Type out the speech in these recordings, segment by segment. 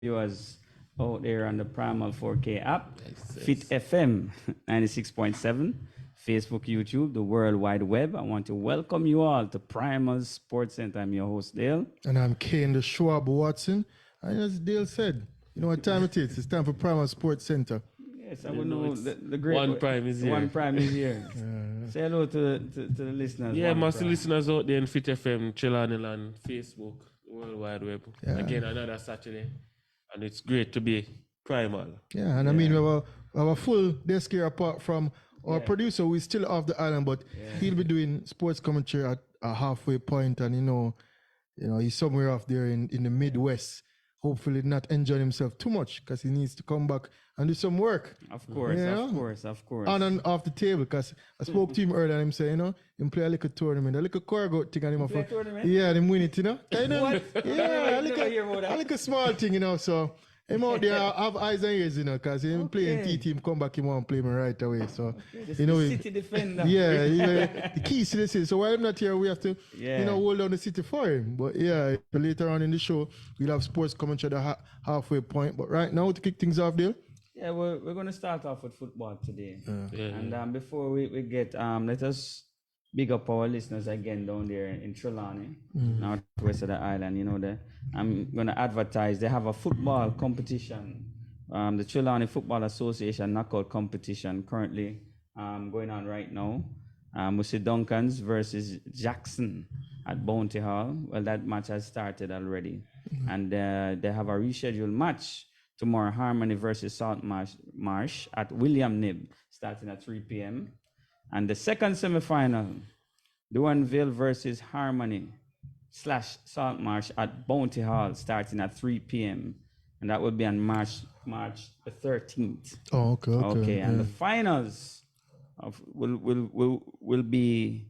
viewers out there on the Primal 4K app, Yes, Fit yes. FM 96.7, Facebook, YouTube, the World Wide Web. I want to welcome you all to Primal Sports Center. I'm your host, Dale. And I'm Kane the Schwab Watson. And as Dale said, you know what time it is? It's time for Primal Sports Center. Yes, I would know the great One Prime is here. One Prime is here. Say hello to the listeners. Yeah, One massive Prime. listeners out there in Fit FM, Chilaniland, Facebook, World Wide Web. Yeah. Again, another Saturday. And it's great to be primal. Yeah, and I mean, we have a full desk here apart from our Yeah. producer who is still off the island, but he'll be doing sports commentary at a halfway point, and you know, he's somewhere off there in the Midwest. Hopefully not enjoying himself too much because he needs to come back and do some work. Of course, Yeah. of course, of course. On and off the table, because I spoke to him earlier and him say, him play a little tournament, a little cargo thing and him Play a tournament? yeah, him win it, Kind of, What? yeah, I never hear about that. a little small thing, so him out there have eyes and ears, because him playing Okay. T-team, come back, him want to play me right away, so, The he- city defender. yeah, the keys to the city. So while I'm not here, we have to, Yeah. hold down the city for him. But yeah, later on in the show, we'll have sports commentary at the halfway point. But right now, to kick things off, Dale. Yeah, we're going to start off with football today. Yeah. And before we get, let us big up our listeners again down there in Trelawney, northwest of the island. I'm going to advertise. They have a football competition, the Trelawney Football Association knockout competition currently going on right now. We see Duncans versus Jackson at Bounty Hall. Well, that match has started already. And they have a rescheduled match tomorrow, Harmony versus Salt Marsh at William Nib, starting at 3 p.m. And the second semifinal, Duanville versus Harmony / Salt Marsh at Bounty Hall, starting at 3 p.m. And that will be on March the 13th. Oh, okay. Okay, and the finals will be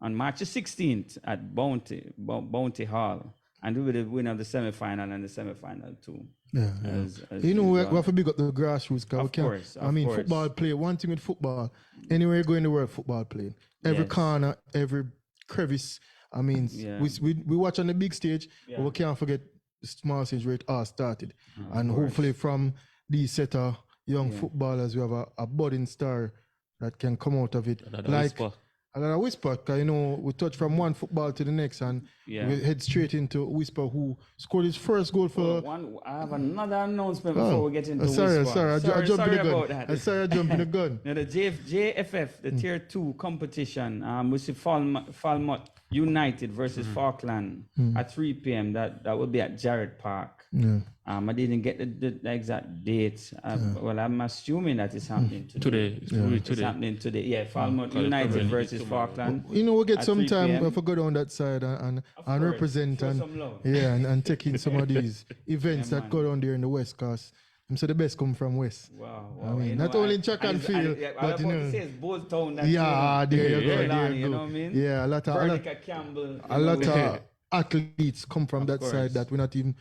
on March the 16th at Bounty Hall. And we will the winner of the semifinal and the semifinal too. Yeah. As We usual. have to big up the grassroots. Of course, I mean, course. football play. One thing with football, anywhere you go in the world, football playing. Every Yes. corner, every crevice. I mean, Yeah. we watch on the big stage, Yeah. but we can't forget the small stage where it all started. And course. hopefully from these set of young footballers, we have a budding star that can come out of it. Another like whisper. another whisper, because we touch from one football to the next, and Yeah. we head straight into Whisper, who scored his first goal for. I have another announcement before we get into sorry, Whisper. sorry, I jumped in sorry the about gun. that. Sorry, I jumped in the gun. Now the JFF, the Tier 2 competition, we see Falmouth United versus Falkland at 3 p.m. That will be at Jarrett Park. Yeah. I didn't get the exact date. Well, I'm assuming that it's happening today. Today. It's really It's today. happening today. Yeah, Falmouth Call it United probably versus tomorrow. Falkland. We get At some 3 time p.m. if I go down that side and course, represent show and some love. and take in some of these events Yeah, that go down there in the West, because I'm say the best come from West. Wow. I mean, not only in track and field, but but you know, say it's Bold Town. That's Yeah, there you go, Trelawney, there you you go. know what I mean? Yeah, a lot Veronica Campbell. a lot of athletes come from that course. side that we're not even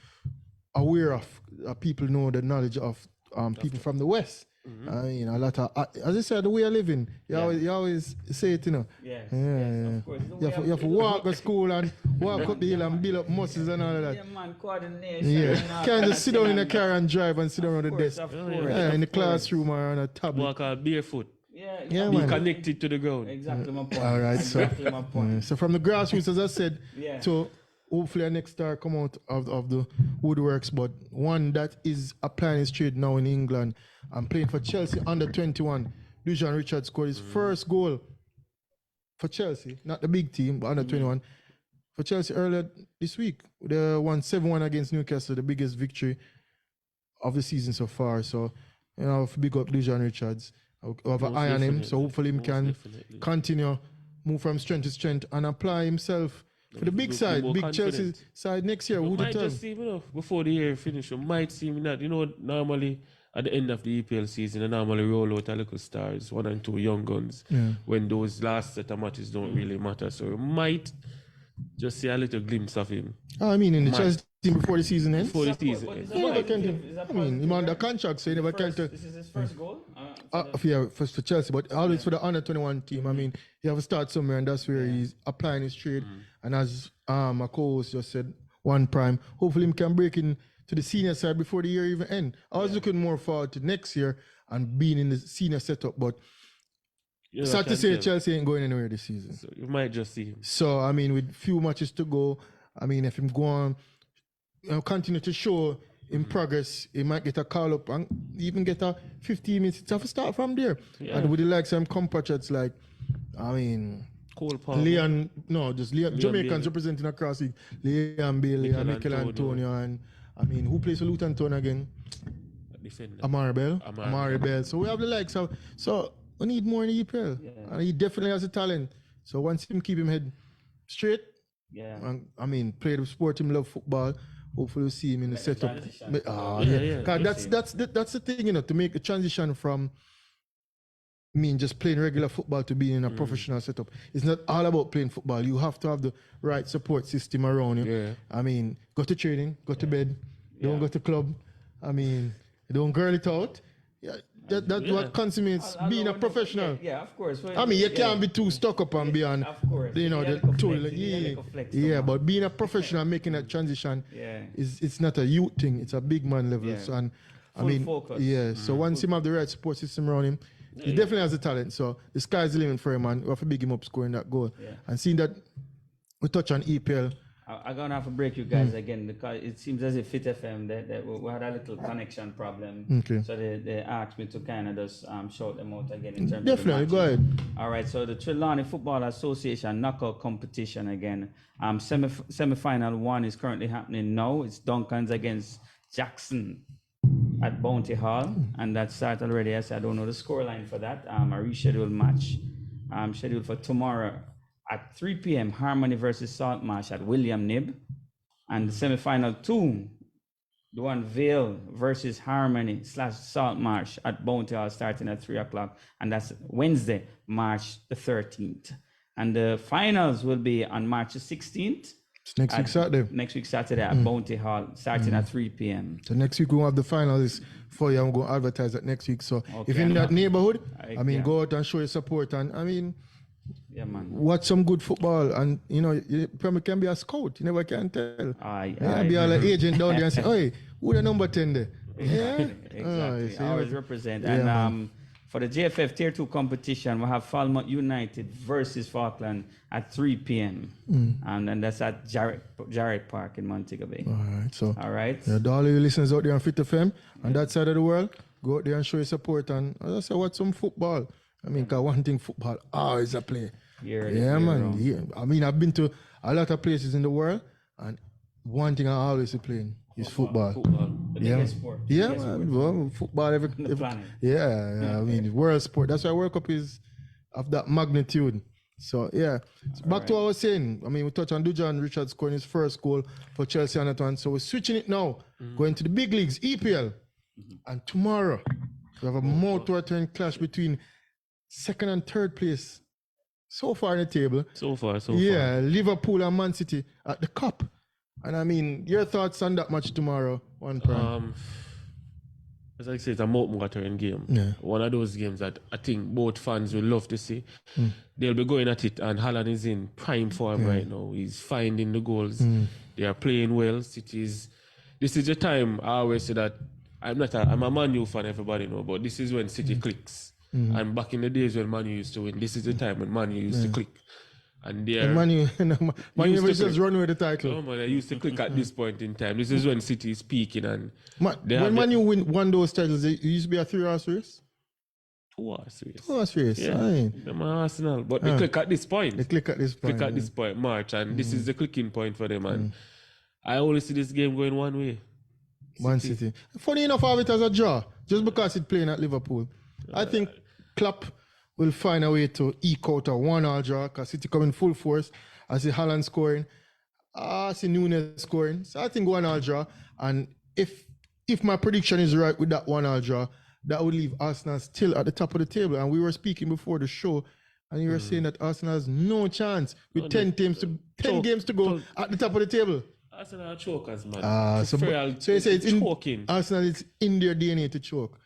aware of. People know the knowledge of people from the West. A lot of, as I said, the way of living. You always say it, Yes, Yeah. of course. You have to walk to school and walk up the hill and build up muscles and all of that. Yeah, man, coordination. Yeah, and all can't that just sit down in a thing, car and drive and sit down on the Of course, desk. of Yeah, course. Yeah, in the of course. classroom or on a tablet. Walk out barefoot. Yeah, Yeah, Be man. connected to the ground. Exactly my point. All right, so Exactly my point. so from the grassroots, as I said, Yeah. to hopefully a next star come out of the woodworks, but one that is applying his trade now in England and playing for Chelsea under 21. Dujan Richards scored his first goal for Chelsea, not the big team, but under 21. For Chelsea earlier this week, they won 7-1 against Newcastle, the biggest victory of the season so far. So, big up Dujan Richards. We have an Most eye on him, definitely, so hopefully he most can definitely. continue, move from strength to strength, and apply himself for the big Be side, more big confident. Chelsea side next year. We Who the might tell? just see him, before the year finish. We might see him that, normally at the end of the EPL season, they normally roll out a little stars, 1 and 2 young guns, when those last set of matches don't really matter. So we might just see a little glimpse of him I mean, in the Might. Chelsea team before the season ends. before the season But ends. is He never that can positive? Is that I mean, positive, him under right? contract, so he never can. This is his first goal? For Chelsea, but always for the under 21 team. I mean, you have to start somewhere, and that's where he's applying his trade. And as my co-host just said, One Prime, hopefully he can break into to the senior side before the year even end. I was looking more forward to next year and being in the senior setup, but sad to say Chelsea ain't going anywhere this season. So you might just see him. So, I mean, with few matches to go, I mean, if him go on, continue to show in progress, he might get a call up and even get a 15 minutes. It's have to start from there. Yeah. And with the likes of compatriots like, I mean, Cole Palmer. Leon, no, just Leon, Jamaicans Bailey. representing across the Leon Bailey and Mikel Antonio. And I mean, who plays for Luton Town again? Defender. Amari Bell. So we have the likes of, so we need more in the EPL. Yeah. And he definitely has a talent. So once him keep him head straight, Yeah. and, I mean, play the sport, him love football. Hopefully we'll see him in the setup. transition. Yeah. 'Cause that's the thing, you know, to make a transition from just playing regular football to being in a professional setup. It's not all about playing football. You have to have the right support system around you. Yeah. I mean, go to training, go to bed, don't go to club. I mean, don't girl it out. Yeah, that's what consummates being a professional. Yeah, of course. I mean, you can't be too stuck up and be on, Of course. you know, You the gotta tool. flex, you gotta flex Yeah, somehow. but being a professional, making that transition, Yeah. it's not a youth thing. It's a big man level. Yeah. So, and I Full mean, focus. yeah. So once him have the right support system around him, he definitely has the talent. So the sky's the limit for him, and we have to big him up scoring that goal. Yeah. And seeing that we touch on EPL. I'm gonna have to break you guys again because it seems as if Fit FM that we had a little connection problem. Okay. So they asked me to kind of just shout them out again in terms Definitely, of the go matches. ahead. All right. So the Trelawney Football Association knockout competition again. Semi-final one is currently happening now. It's Duncan's against Jackson at Bounty Hall, and that started already. I don't know the scoreline for that. A rescheduled match scheduled for tomorrow at 3 p.m. Harmony versus Saltmarsh at William Nib, and the semi-final two, the one Vale versus Harmony / Saltmarsh at Bounty Hall starting at 3 o'clock, and that's Wednesday, March the 13th. And the finals will be on March the 16th. It's next week Saturday. Next week Saturday at Bounty Hall starting at 3 p.m. So next week we'll have the finals for you. I'm going to advertise that next week. So if Okay. in that neighborhood, I mean, yeah. go out and show your support. And I mean, Yeah, man. watch some good football. And, you know, you probably can be a scout. You never can tell. Aye, Yeah, be all an agent down there and say, hey, who the number 10 there? Exactly. so I always you know, represent. Yeah, And man. for the JFF Tier 2 competition, we have Falmouth United versus Falkland at 3 p.m. And then that's at Jarrett Park in Montego Bay. All right. So, All right. yeah, to all of you listeners out there on Fit FM, on that side of the world, go out there and show your support. And as I say, watch some football. I mean, 'cause one thing, football always a play. Yeah, man. Yeah. I mean, I've been to a lot of places in the world, and one thing I always playing is football. The Yeah, biggest sport. yeah, Biggest man. sport. Well, football every the planet. Yeah, I mean, world sport. That's why World Cup is of that magnitude. So yeah, so back to what I was saying. I mean, we touched on Dujan Richards scoring his first goal for Chelsea on that one. So we're switching it now, going to the big leagues, EPL, and tomorrow we have a mouth-watering clash between second and third place so far in the table. So far. Yeah, Liverpool and Man City at the cup. And I mean, your thoughts on that match tomorrow, one prime. As I said, it's a mouth-watering game. Yeah. One of those games that I think both fans will love to see. They'll be going at it, and Haaland is in prime form right now. He's finding the goals. They are playing well. This is the time I always say that I'm a Man U fan, everybody know, but this is when City clicks. And back in the days when Man U used to win, this is the time when Man U used to click. And they're Man U used to just click. run with the title. Oh man, I used to click at this point in time. This is when City is peaking, and they have When Man U won those titles, it used to be a 3-horse race. 2-horse race. 2-horse race. Yeah, Aye. them are Arsenal, but they click at this point. They click at this point. Click at this point, March, and this is the clicking point for them. And I only see this game going one way. Man City. Funny enough, I have it as a draw, just because it's playing at Liverpool. I think Klopp will find a way to eke out a 1-1 draw, because City coming full force. I see Haaland scoring. I see Nunes scoring. So I think 1-1 draw. And if my prediction is right with that 1-1 draw, that would leave Arsenal still at the top of the table. And we were speaking before the show, and you were saying that Arsenal has no chance with 10 games to go at the top of the table. Arsenal are chokers, man. So you say it's choking. Arsenal, it's in their DNA to choke.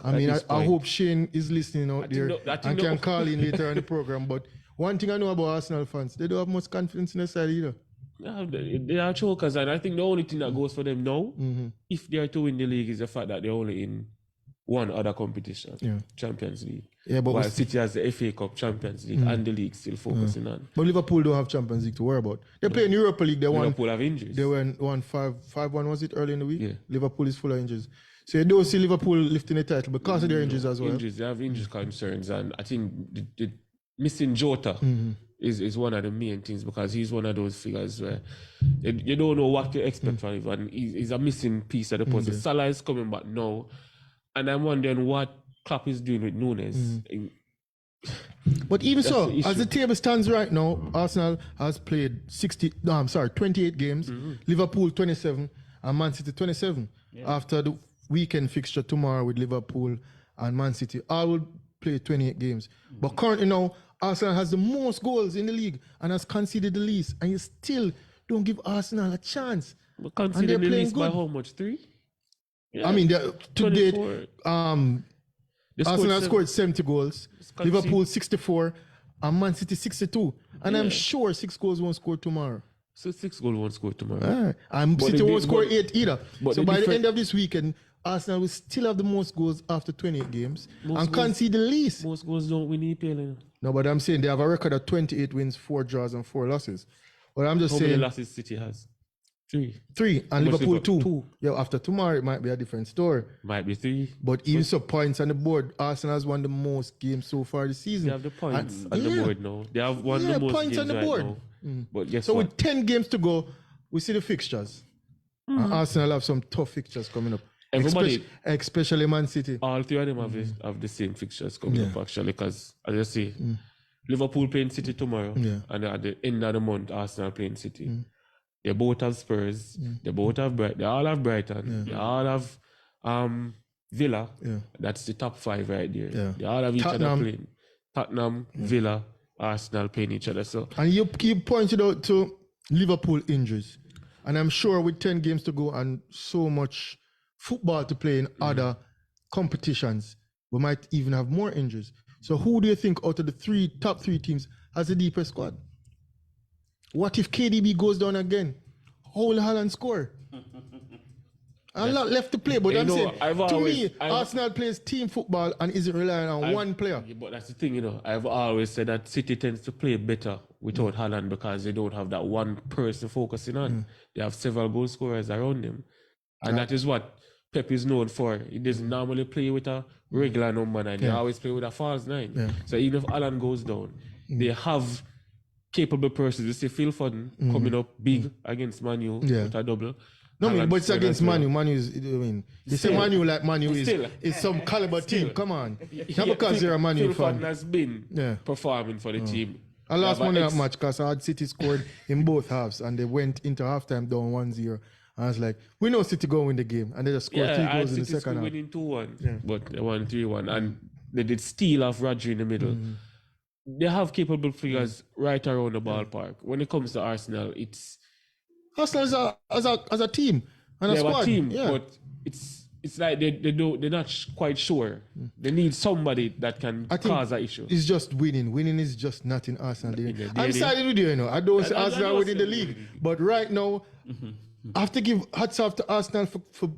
I mean, I hope Shane is listening out there and can call in later on the program. But one thing I know about Arsenal fans, they don't have much confidence in their side either. Yeah, they are chokers, and I think the only thing that goes for them now, if they are to win the league, is the fact that they're only in one other competition, Champions League. Yeah, but while City has the FA Cup, Champions League, and the league still focusing on. But Liverpool don't have Champions League to worry about. They play in Europa League. Liverpool have injuries. They won 5-1, was it, early in the week? Yeah. Liverpool is full of injuries. So you don't see Liverpool lifting the title because of their injuries as well. They have injury concerns, and I think the missing Jota is one of the main things, because he's one of those figures where you don't know what to expect from him, and he's a missing piece of the puzzle. Salah is coming back now, and I'm wondering what Klopp is doing with Nunes. But even so, as the table stands right now, Arsenal has played 28 games, Liverpool 27, and Man City 27. After the weekend fixture tomorrow with Liverpool and Man City, all will play 28 games. But currently now, Arsenal has the most goals in the league and has conceded the least, and you still don't give Arsenal a chance. But conceded the least by how much? 3? Yeah. I mean, to date, Arsenal scored 70 goals, Liverpool 64, and Man City 62. And I'm sure 6 goals won't score tomorrow. So 6 goals won't score tomorrow. And City won't score 8 either. So by the end of this weekend, Arsenal will still have the most goals after 28 games and concede the least. Most goals don't win EPL. No, but I'm saying they have a record of 28 wins, 4 draws, and 4 losses. But I'm just saying. How many losses City has? 3, and Liverpool 2. Yeah, after tomorrow it might be a different story. Might be 3. But even so, points on the board, Arsenal has won the most games so far this season. They have the points on the board now. They have won the most points games on the board. Right now. But guess so what? with 10 games to go, we see the fixtures. And Arsenal have some tough fixtures coming up. Everybody, especially Man City. All 3 of them have the same fixtures coming up, actually, because as I say, Liverpool playing City tomorrow, and at the end of the month, Arsenal playing City. They both have Spurs. They both have they all have Brighton. They all have Villa. That's the top 5 right there. They all have each other playing. Tottenham, Villa, Arsenal playing each other. So, and you pointed out to Liverpool injuries, and I'm sure with 10 games to go and so much football to play in other competitions, we might even have more injuries. So who do you think out of the top 3 teams has the deepest squad? What if KDB goes down again? How will Haaland score? A lot left to play, but I'm saying, Arsenal plays team football and isn't relying on one player. Yeah, but that's the thing, I've always said that City tends to play better without Haaland because they don't have that one person focusing on. They have several goal scorers around them. And that is what Pep is known for. He doesn't normally play with a regular number 9. They always play with a false 9. So even if Haaland goes down, they have capable persons. You see Phil Foden coming up big against Man U with a double. No, but it's against Man U. Man U is, they say Man U like Man U is some caliber team. Come on. Not because you're a Man U fan. Phil Foden has been performing for the team. I lost money that match because I had City scored in both halves and they went into halftime down 1-0. I was like, we know City going to win the game. And they just scored 3 goals in the second half. Winning 2-1, but they won 3-1. And they did steal off Rodri in the middle. They have capable figures right around the ballpark. When it comes to Arsenal, it's... Arsenal as a team and a squad. But it's like they're not quite sure. They need somebody that can cause an issue. It's just winning. Winning is just not in Arsenal. I'm siding with you, I don't say Arsenal winning the league. But right now, I have to give hats off to Arsenal for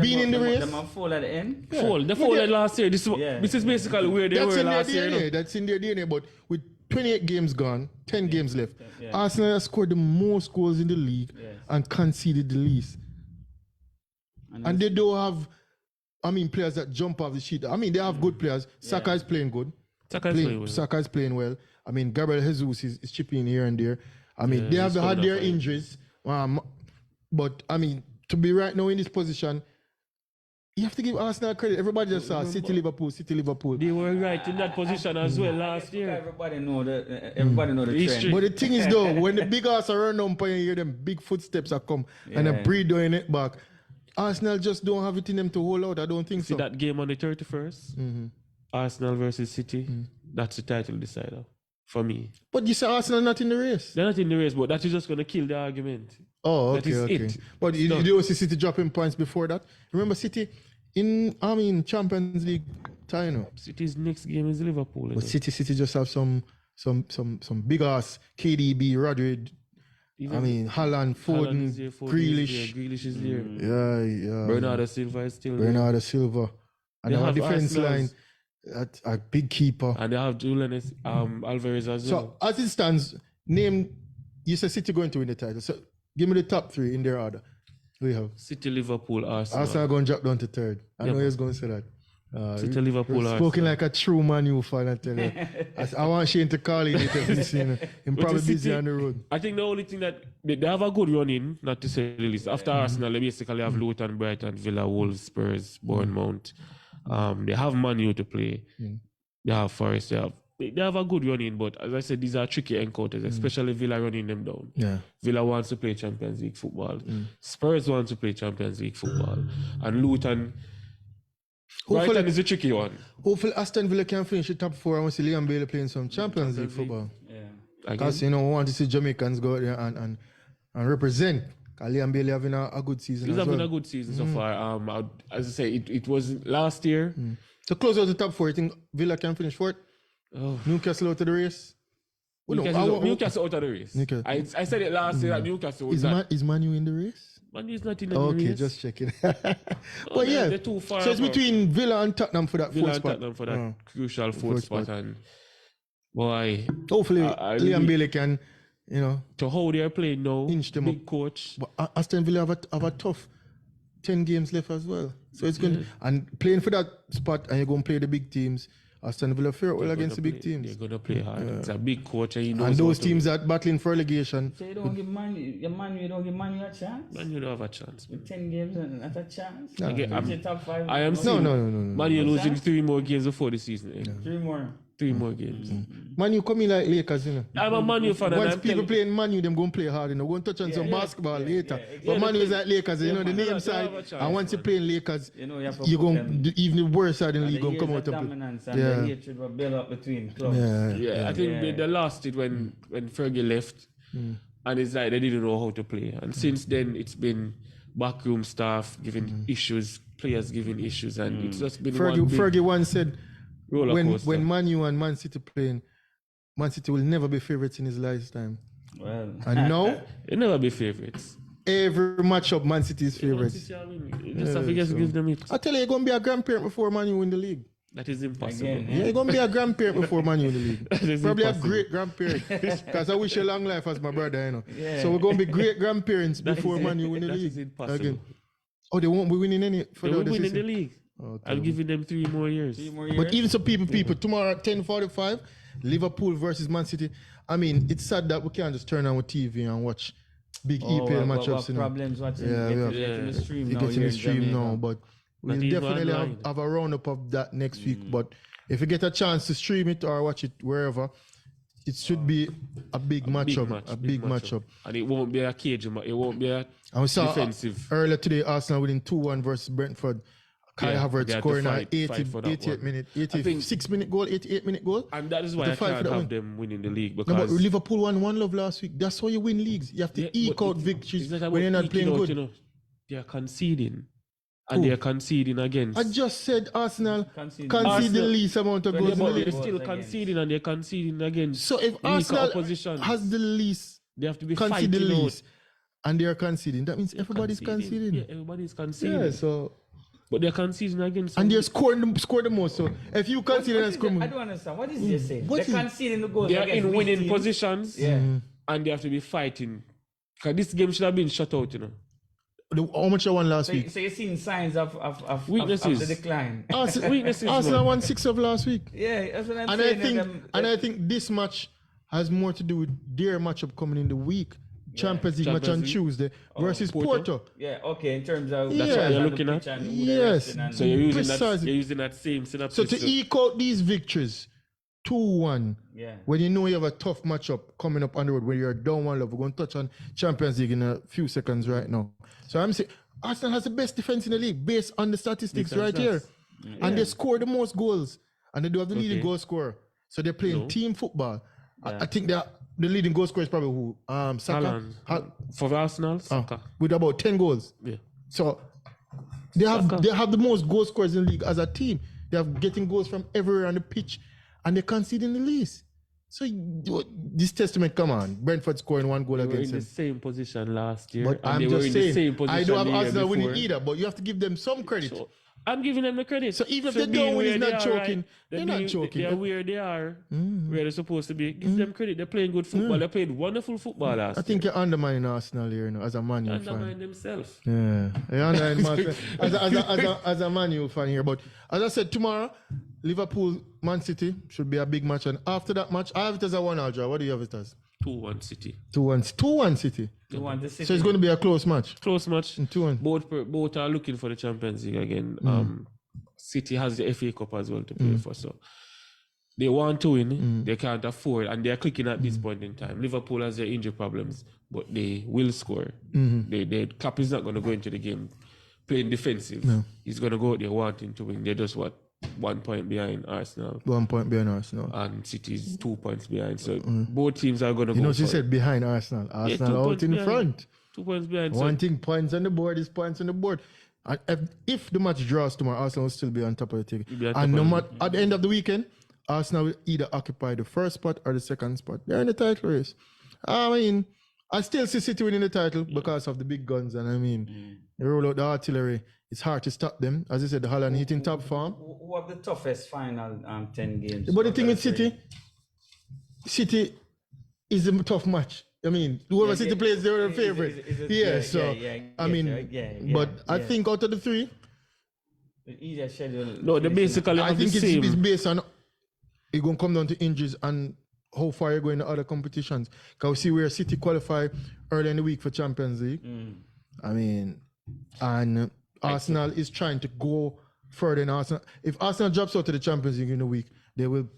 being in the race. They fall at the end? They folded last year. This is basically where they were last year. That's in their DNA. But with 28 games gone, 10 games left, Arsenal has scored the most goals in the league and conceded the least. And they don't have, players that jump off the sheet. They have good players. Saka is playing good. Saka is playing well. Gabriel Jesus is chipping here and there. They have had their injuries. But, to be right now in this position, you have to give Arsenal credit. Everybody just saw City, Liverpool. They were right in that position as well last year. Everybody know the trend. But the thing is though, when the big ass are run up and you hear them big footsteps are come and a breed doing it back, Arsenal just don't have it in them to hold out. I don't think so. See that game on the 31st? Arsenal versus City? That's the title decider for me. But you say Arsenal not in the race? They're not in the race, but that is just going to kill the argument. Oh, okay. But you don't see City dropping points before that? Remember City in Champions League time, City's next game is Liverpool. But City just have some big ass KDB, Rodri. Even Haaland, Foden, is there, Foden Grealish. is there, Grealish is there. Yeah. Bernardo Silva is still there. Bernardo Silva. And They our have defense Arsenal's- line, a big keeper. And they have Julian Alvarez as well. So, as it stands, you said City going to win the title. So, give me the top 3 in their order. We have City, Liverpool, Arsenal. Arsenal going to drop down to 3rd. I know Yeah. he's going to say that. City, Liverpool, Spoken Arsenal. like a true Man U fan, I tell you. I want Shane to call in if he's listening. He's But probably the busy City- on the road. I think the only thing that they have a good run in, not to say the least. After Arsenal, they basically have Luton, Brighton, Villa, Wolves, Spurs, Bournemouth. They have Man U to play. They have Forest. They have a good run in, but as I said, these are tricky encounters, especially Villa running them down. Yeah. Villa wants to play Champions League football. Spurs want to play Champions League football. And Luton, Brighton is a tricky one. Hopefully Aston Villa can finish the top 4 and we see Liam Bailey playing some Champions League football. Yeah. Because, we want to see Jamaicans go out there and represent. Because Liam Bailey having a good season He's as having well. a good season so far. As I say, it was last year. To close out the top 4, you think Villa can finish 4th? Newcastle out of the race? Newcastle out of the race. Newcastle. I said it last year that Newcastle was Is Man U in the race? Man U is not in the Okay, race. just checking. But yeah, they're too far so it's apart. between Villa and Tottenham for that Villa 4th and spot. Tottenham for that crucial fourth spot. And boy, Hopefully I Liam really- Bailey can, to how they're playing now, Inch them big coach. But Aston Villa have a tough 10 games left as well. So it's going to, and playing for that spot and you're going to play the big teams. Aston Villa fare well against the big teams. They're going to play hard. It's a big coach and he knows And those how to teams that battling for relegation. So you don't give you don't give Man U a chance? Man, you don't have a chance. With 10 games and not a chance? Nah. Again, It's a top 5. I am No, seeing no. Man U What's losing that? 3 more games before the season. 3 more. 3 more games. Man U come in like Lakers, I'm a Man U fan. and Once I'm people telling- playing Man U, them going to play hard. We're going to touch on some basketball later. exactly. But Yeah, Man U they is like Lakers, yeah, the man, name they side. have a chance, And once you're man. playing Lakers, You have to you're put going them- even the worst side in the And league the going to come years out of and play. dominance and Yeah. the hatred will build up between clubs. Yeah, I think Yeah. they lost it when Fergie left. And it's like they didn't know how to play. And since then, it's been backroom staff giving issues, players giving issues. And it's just been one big Fergie once said, roller coaster. when Man U and Man City playing, Man City will never be favorites in his lifetime. Well, And now, They never be favorites. every matchup, Man City is favorites. Just have to just give them it. I tell you, you're going to be a grandparent before Man U win the league. That is impossible. Again, Yeah, you're going to be a grandparent before Man U in the league. is Probably impossible. a great grandparent. Because I wish you long life as my brother, Yeah. So we're going to be great grandparents That before is- Man U win the that league. is impossible. Again. Oh, they won't be winning any for They the will other win in the season. league. Okay. I'm giving them 3 more years. 3 more But years. even so, people, tomorrow at 10:45, Liverpool versus Man City. I mean, it's sad that we can't just turn on with TV and watch big EPL matchups. What problems watching? Yeah, Get yeah. to the stream You now. get in here the in stream Jamaica. now, but we'll Not even definitely online. have a roundup of that next week. But if you get a chance to stream it or watch it wherever, it should be a big matchup. A big matchup. And it won't be a cage, it won't be a And we saw defensive. earlier today Arsenal winning 2-1 versus Brentford. Kai Yeah, Havertz they had to scoring an fight 88 for that one. minute, I think- 86-minute goal, 88-minute goal. And that is why The I fight for can't that have one. them winning the league No, but because Liverpool won 1-0 last week. That's how you win leagues. You have to eke out victories when you're not playing good. They are conceding. And they are conceding against. I just said Arsenal Conceding. concede the Arsenal- least amount of Well, goals in the but they're league. Goals still against. conceding and they're conceding against. So if weaker Arsenal opposition, has the least, they have to be concede the fighting out. least, and they are conceding, that means everybody's conceding. Yeah, everybody's conceding. Yeah, so But they're conceding against. and they're scoring the most. So if you concede and score I more, don't understand. What is this saying? What They're is- conceding the goals. They are against in weak winning teams. positions. Yeah. And they have to be fighting. Because this game should have been shut out, how much you won last So, week? so you're seeing signs of Weaknesses. the decline. Weaknesses, Arsenal man. won 6 of last week. Yeah, that's what I'm And saying. I think this match has more to do with their matchup coming in the week. Champions League match on Champions League. Tuesday versus Porto. Porto. Yeah, okay, in terms of That's what you're looking at? Yes. So you're using that. Precisely. You're using that same synopsis. So to eke out these victories, 2-1, Yeah. when you know you have a tough matchup coming up on the road, when you're down 1-0, we're going to touch on Champions League in a few seconds right now. So I'm saying Arsenal has the best defense in the league based on the statistics right here. And they score the most goals. And they do have the leading Okay. goal scorer. So they're playing No. team football. I think the leading goal scorer is probably who? Saka. Haaland. For Arsenal, Saka. With about 10 goals. Yeah. So they Saka. have the most goal scorers in the league as a team. They have getting goals from everywhere on the pitch, and they're conceding the least. So this testament, come on. Brentford scoring 1 goal They were against in them. the same position last year. But and I'm they were just in the saying, same position I don't have the year Arsenal winning before. either, but you have to give them some credit. So, I'm giving them the credit. So even if for they being don't win, where it's they not are, choking. right? They're not choking. They're where they are, where they're supposed to be. Give them credit. They're playing good football. They played wonderful football last I think year. you're undermining Arsenal here, you know, as a Man U fan. Undermine themselves. Yeah, you're undermining Arsenal as a Man U fan here. But as I said, tomorrow, Liverpool, Man City should be a big match. And after that match, I have it as a 1-1 draw. What do you have it as? 2-1 City. 2-1 City. You want the City. So it's going to be a close match. Close match. 2-1. Both are looking for the Champions League again. City has the FA Cup as well to play for, so they want to win. They can't afford, and they're clicking at this point in time. Liverpool has their injury problems, but they will score. Klopp is not going to go into the game playing defensive. No. He's going to go out there wanting to win. They're just 1 point behind Arsenal, 1 point behind Arsenal. and City's 2 points behind. So both teams are going to go. You know, she for said it. behind Arsenal. 2 Arsenal out points in behind. front. 2 points behind. One thing, points on the board is points on the board. And if the match draws tomorrow, Arsenal will still be on top of the Be on table. top And no of matter at the end of the weekend, Arsenal will either occupy the first spot or the second spot. They're in the title race. I mean, I still see City winning the title because of the big guns. And I mean, they roll out the artillery. It's hard to stop them. As I said, the Holland hitting top form. Who have the toughest final 10 games? But the thing with City is a tough match. I mean, whoever City plays, they're the favorite. But I think out of the three, easier schedule. No, they basically I have the think same. it's based on it's going to come down to injuries and how far you're going to other competitions. Because we see where City qualify early in the week for Champions League. I mean, and Arsenal is trying to go further in Arsenal. If Arsenal drops out to the Champions League in a week, they will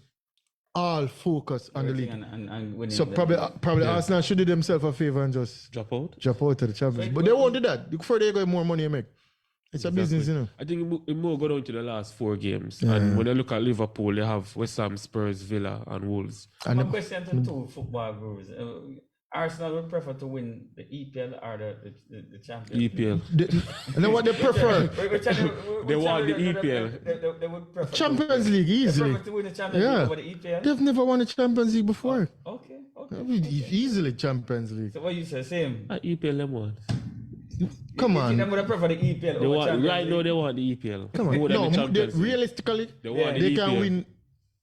all focus on the league. And winning So the probably Arsenal should do themselves a favor and just Drop out. drop out to the Champions League. But they won't do that. The further you go, more money you make. It's a business, you know. I think it more go down to the last 4 games. And when I look at Liverpool, they have West Ham, Spurs, Villa, and Wolves. And a question to two football gurus. Arsenal would prefer to win the EPL or the Champions League. EPL. And then what they prefer? They want the EPL. They would prefer Champions League, They easily. prefer to win the Champions League over the EPL. They've never won a Champions League before. Okay. Easily Champions League. So what you say? Same. EPL them want. Come You on. them would prefer the EPL They over want Champions right League? now they want the EPL. Come on. More than No, the Champions League. realistically, They want they the can EPL. win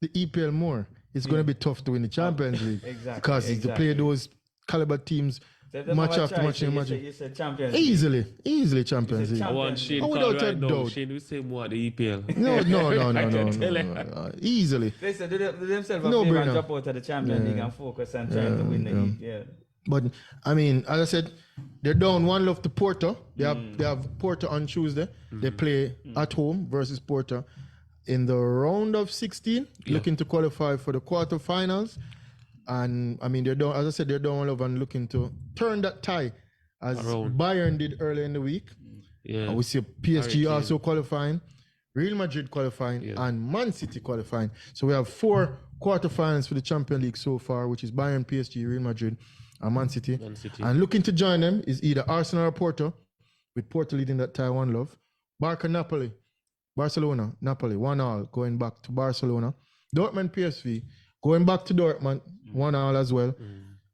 the EPL more. It's going to be tough to win the Champions League. Exactly, Because to play those caliber teams So they match have a after choice. match and match. You said Champions League. Easily Champions League. I want Shane Oh, call without a right now. doubt. Shane will say more the EPL. No. Easily. They said they themselves No have brainer. drop out of the Champions League and focus on trying to win the EPL. But I mean, as I said, they're down 1-0 to Porto. They have Porto on Tuesday. They play at home versus Porto in the round of 16, looking to qualify for the quarterfinals. And I mean, they're down. As I said, they're down 1-0 and looking to turn that tie, as Bayern did earlier in the week. Yeah. And we see PSG also qualifying, Real Madrid qualifying, and Man City qualifying. So we have 4 quarterfinals for the Champions League so far, which is Bayern, PSG, Real Madrid, and Man City. And looking to join them is either Arsenal or Porto, with Porto leading that tie 1-0. Barcelona, Napoli, 1-1, going back to Barcelona. Dortmund, PSV, going back to Dortmund, 1-1 as well.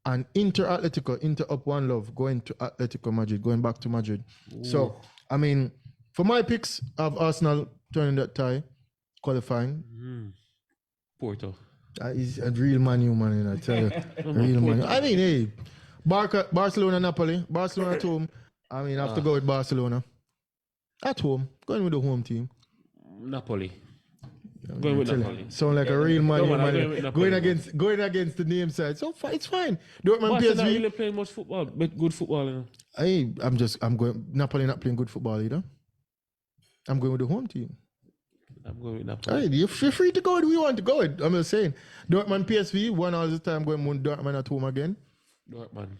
And Inter up 1-0, going to Atletico Madrid, going back to Madrid. Ooh. So, I mean, for my picks of Arsenal turning that tie, qualifying. Porto. He's a real Man U, man, I tell you. Real Man U. I mean, hey, Barcelona, Napoli, Barcelona at home. I mean, I have to go with Barcelona. At home, going with the home team. Napoli. Going with Napoli. Sound like a real Man U, man. Going against the name side. So it's fine. Dortmund, Barca PSV. not really playing much football, but good football. You know? I'm going. Napoli not playing good football either. I'm going with the home team. I'm going with Napoli. You're free to go with who you want to go with. I'm just saying. Dortmund, PSV, 1 all the time. Going with Dortmund at home again. Dortmund.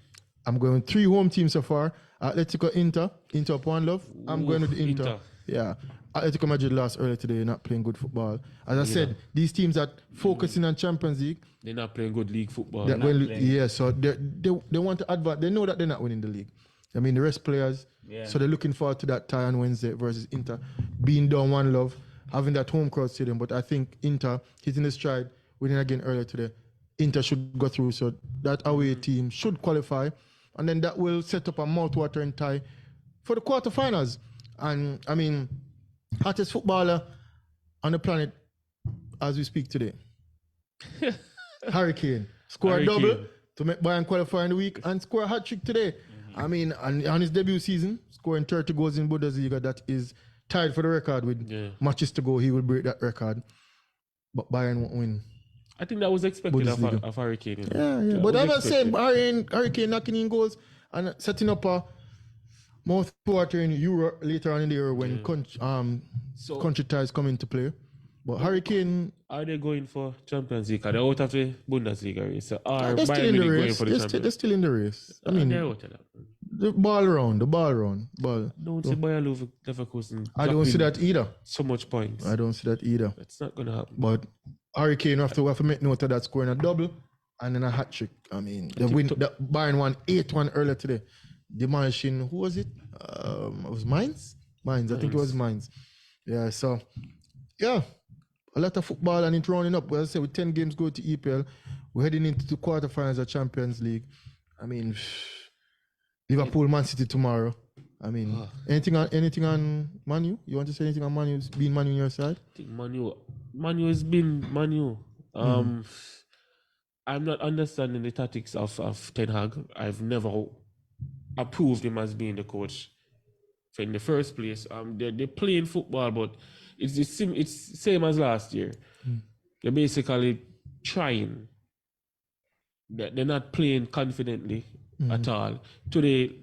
I'm going with 3 home teams so far. Atletico, Inter up 1-0. I'm going with the Inter. Yeah. Atletico Madrid lost earlier today, not playing good football. As I said, these teams that focusing on Champions League, they're not playing good league football. So they want to advance. They know that they're not winning the league. I mean, the rest players, so they're looking forward to that tie on Wednesday versus Inter, being down 1-0, having that home crowd stadium. But I think Inter hitting the stride, winning again earlier today, Inter should go through, so that away team should qualify, and then that will set up a mouth-watering tie for the quarterfinals. And I mean, hottest footballer on the planet as we speak today, Harry Kane, score a double to make Bayern qualify in the week and score a hat-trick today. I mean, on his debut season, scoring 30 goals in Bundesliga, that is tied for the record with matches to go. He will break that record, but Bayern won't win. I think that was expected of Harry Kane. You know? Yeah. But I'm not saying Harry Kane knocking in goals and setting up a mouth-watering Euro later on in the year when country ties come into play. But Harry Kane... Are they going for Champions League? Are they out of the Bundesliga race? They're still in the race. They're still in the race. I mean, the ball around. Don't see Bayer Leverkusen. I don't see that either. So much points. I don't see that either. That's not going to happen. But Harry Kane have to make note of that, scoring a double and then a hat trick. I mean, the Bayern won 8-1 earlier today, demolishing, who was it? It was Mainz. I think it was Mainz. Yeah. So, yeah. A lot of football and it's rounding up. Well, I say with 10 games go to EPL, we're heading into the quarterfinals of Champions League. I mean, Liverpool, Man City tomorrow. I mean, anything on Man U? You want to say anything on Man U? Being Man U on your side? I think Man U has been Man U. I'm not understanding the tactics of Ten Hag. I've never approved him as being the coach. So in the first place, they're playing football, but it's same as last year. They're basically trying. They're not playing confidently at all. Today,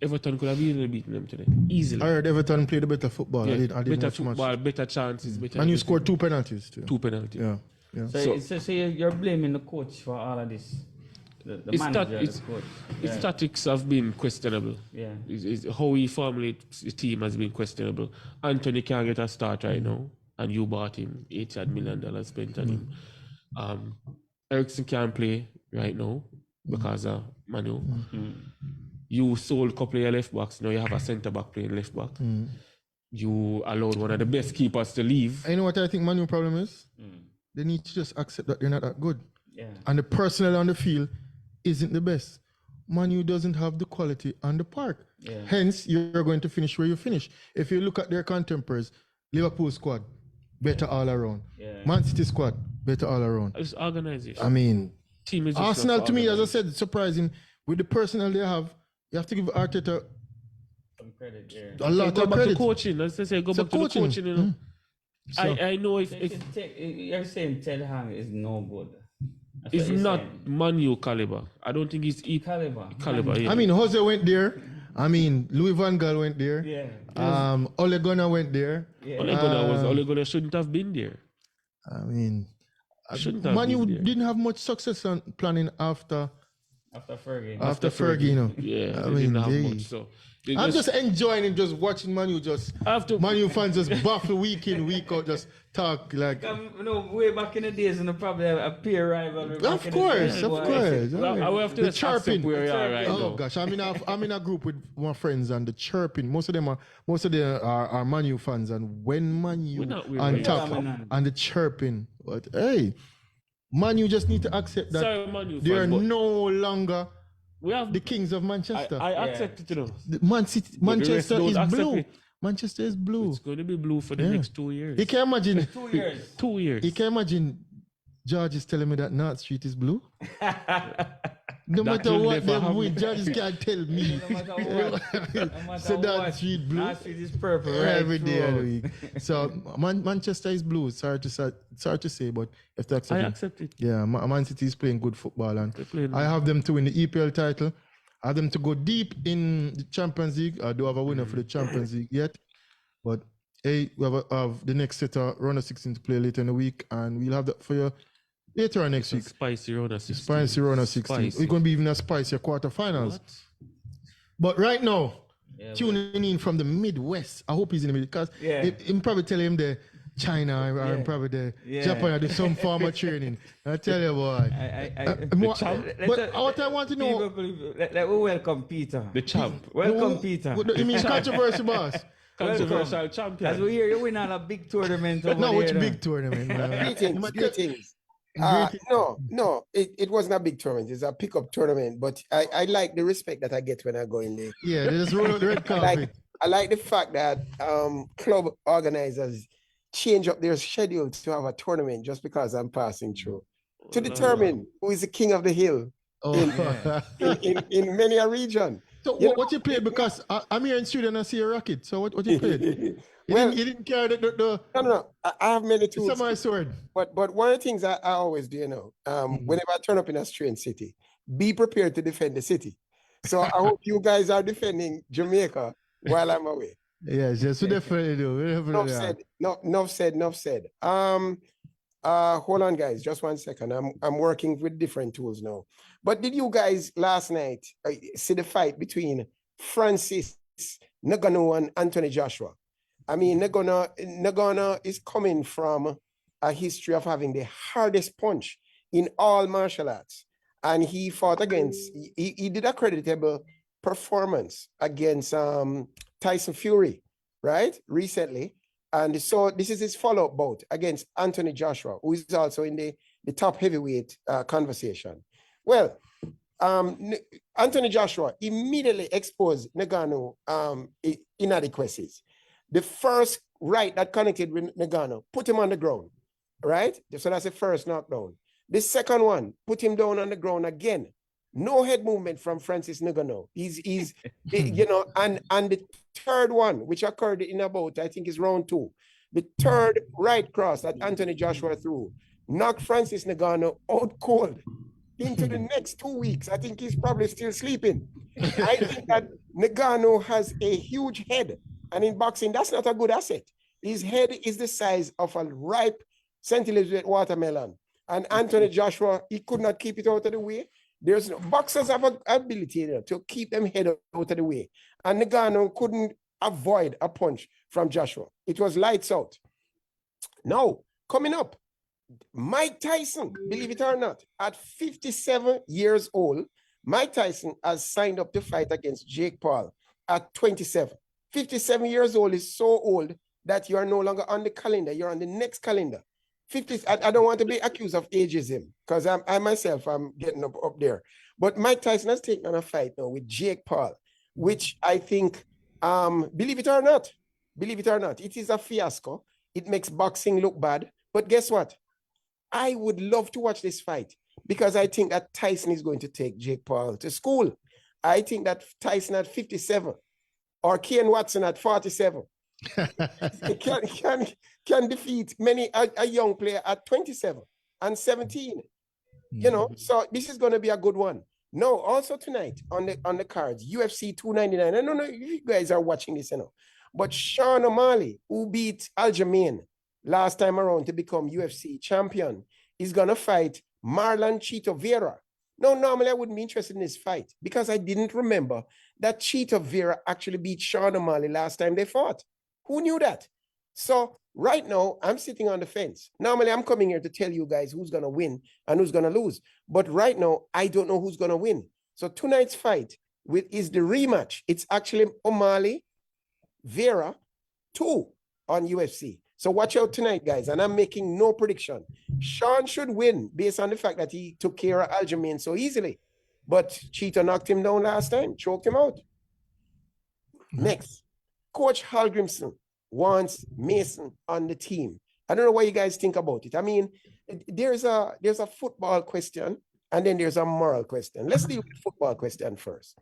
Everton could have easily beaten them today. Easily. I heard Everton played a better football. Yeah, I didn't better watch football, much. better chances. Better And you scored 2 penalties too. 2 penalties. Yeah. So you're blaming the coach for all of this? The manager, the coach. His tactics have been questionable. Yeah. How he formulates the team has been questionable. Anthony can't get a start right now, and you bought him. $80 million spent on him. Eriksen can't play right now because of Manu. You sold a couple of your left backs. Now you have a centre back playing left back. You allowed one of the best keepers to leave. And you know what I think Manu's problem is? They need to just accept that they're not that good. Yeah. And the personnel on the field isn't the best. Manu doesn't have the quality on the park. Yeah. Hence, you're going to finish where you finish. If you look at their contemporaries, Liverpool squad, better all around. Yeah. Man City squad, better all around. It's organization. I mean, team is Arsenal to me, as I said, surprising. With the personnel they have, you have to give Arteta some credit. A lot of go back credit. to coaching. As I say, go back to the coaching. You know, I know if you're saying Ten Hag is no good. it's not Manu caliber. I don't think it's Caliber. Yeah. I mean, Jose went there. I mean, Louis van Gaal went there. Yeah. Ole Gunnar went there. Yeah. Ole Gunnar shouldn't have been there. I mean, Shouldn't have Manu been there. didn't have much success on planning after Fergie. Fergie, you know. Yeah, I they mean, didn't have much. So I'm just enjoying it, just watching Manu Manu fans just baffle week in, week out, just talk like. Way back in the days, and probably a peer rival. Of course. I will have to The just chirping. accept where we are right Oh now. gosh, I'm in a group with my friends, and the chirping. Most of them are Manu fans, and when Manu on top and the chirping, but hey, Manu just need to accept that Sorry, Manu they are fans, but no longer we have the kings of Manchester. I accept it, you know. Manchester don't is accept blue. it. Manchester is blue. It's going to be blue for the next 2 years. You can imagine. 2 years. 2 years. You can imagine George is telling me that North Street is blue. No That matter will what never them happen. George can't tell me. No matter what. No matter So what. North Street blue. North Street is purple right Every day of the throughout. week. So Manchester is blue. Sorry to say, but you have to accept I it. accept it. Yeah, Man City is playing good football, and playing I have them to win the EPL title. I have them to go deep in the Champions League. I do have a winner for the Champions League yet, but hey, we have the next set of round of 16 to play later in the week, and we'll have that for you later on next week. Spicy round of 16. Spicy round of 16. Spicy. We're going to be even a spicier quarterfinals. What? But right now, tuning in from the Midwest. I hope he's in the middle because I'm probably telling him the China or probably the Japan or do some form of training. I tell you, boy. But what I want to know. Let we welcome Peter. The champ. Welcome, Peter. You mean controversy, boss? Controversial champion. As we hear you win on a big tournament over No, there. which now. big tournament, man? Greetings. No, it wasn't a big tournament. It's a pickup tournament, but I like the respect that I get when I go in there. Yeah, they just roll out the red carpet. I like the fact that club organizers change up their schedule to have a tournament just because I'm passing through to determine who is the king of the hill in many a region. So what you played? Because I'm here in Sweden and I see a rocket. So what you played? You didn't carry the No. I have many tools. samurai sword. But one of the things I always do, whenever I turn up in a strange city, be prepared to defend the city. So I hope you guys are defending Jamaica while I'm away. Yes, we definitely do. Enough said. Hold on, guys, just 1 second. I'm working with different tools now. But did you guys last night see the fight between Francis Ngannou and Anthony Joshua? I mean, Ngannou is coming from a history of having the hardest punch in all martial arts. And he fought against, he did a creditable performance against Tyson Fury, right? Recently. And so this is his follow-up bout against Anthony Joshua, who is also in the top heavyweight conversation. Well, Anthony Joshua immediately exposed Ngannou inadequacies. The first right that connected with Ngannou put him on the ground, right? So that's the first knockdown. The second one put him down on the ground again. No head movement from Francis Ngannou. He's and the third one, which occurred in about, I think is round 2. The third right cross that Anthony Joshua threw knocked Francis Ngannou out cold into the next 2 weeks. I think he's probably still sleeping. I think that Ngannou has a huge head. And in boxing, that's not a good asset. His head is the size of a ripe St. Elizabeth watermelon. And Anthony Joshua, he could not keep it out of the way. Boxers have an ability to keep them head out of the way. And Ngannou couldn't avoid a punch from Joshua. It was lights out. Now, coming up, Mike Tyson, believe it or not, at 57 years old, Mike Tyson has signed up to fight against Jake Paul at 27. 57 years old is so old that you are no longer on the calendar. You're on the next calendar. I don't want to be accused of ageism because I myself, I'm getting up there. But Mike Tyson has taken on a fight now with Jake Paul, which I think, believe it or not, it is a fiasco. It makes boxing look bad. But guess what? I would love to watch this fight because I think that Tyson is going to take Jake Paul to school. I think that Tyson at 57 or Ken Watson at 47 can defeat a young player at 27 and 17. So this is going to be a good one. No, also tonight on the cards, UFC 299. I don't know if you guys are watching this, but Sean O'Malley, who beat Aljamain last time around to become UFC champion, is going to fight Marlon Chito Vera. No, normally I wouldn't be interested in this fight because I didn't remember that Chito Vera actually beat Sean O'Malley last time they fought. Who knew that? So right now, I'm sitting on the fence. Normally, I'm coming here to tell you guys who's going to win and who's going to lose. But right now, I don't know who's going to win. So tonight's fight is the rematch. It's actually O'Malley, Vera, 2 on UFC. So watch out tonight, guys. And I'm making no prediction. Sean should win based on the fact that he took care of Aljamain so easily. But Cheetah knocked him down last time, choked him out. Next, Coach Hallgrimson wants Mason on the team. I don't know what you guys think about it. I mean, there's a football question and then there's a moral question. Let's deal with the football question first.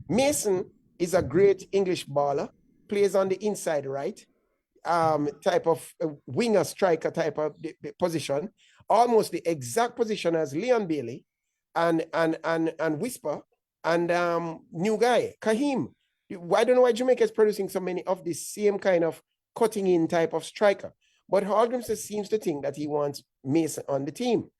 Mason is a great English baller, plays on the inside right, type of winger striker type of position, almost the exact position as Leon Bailey and Whisper and new guy, Kahim. I don't know why Jamaica is producing so many of the same kind of cutting in type of striker. But Hallgrimson seems to think that he wants Mason on the team.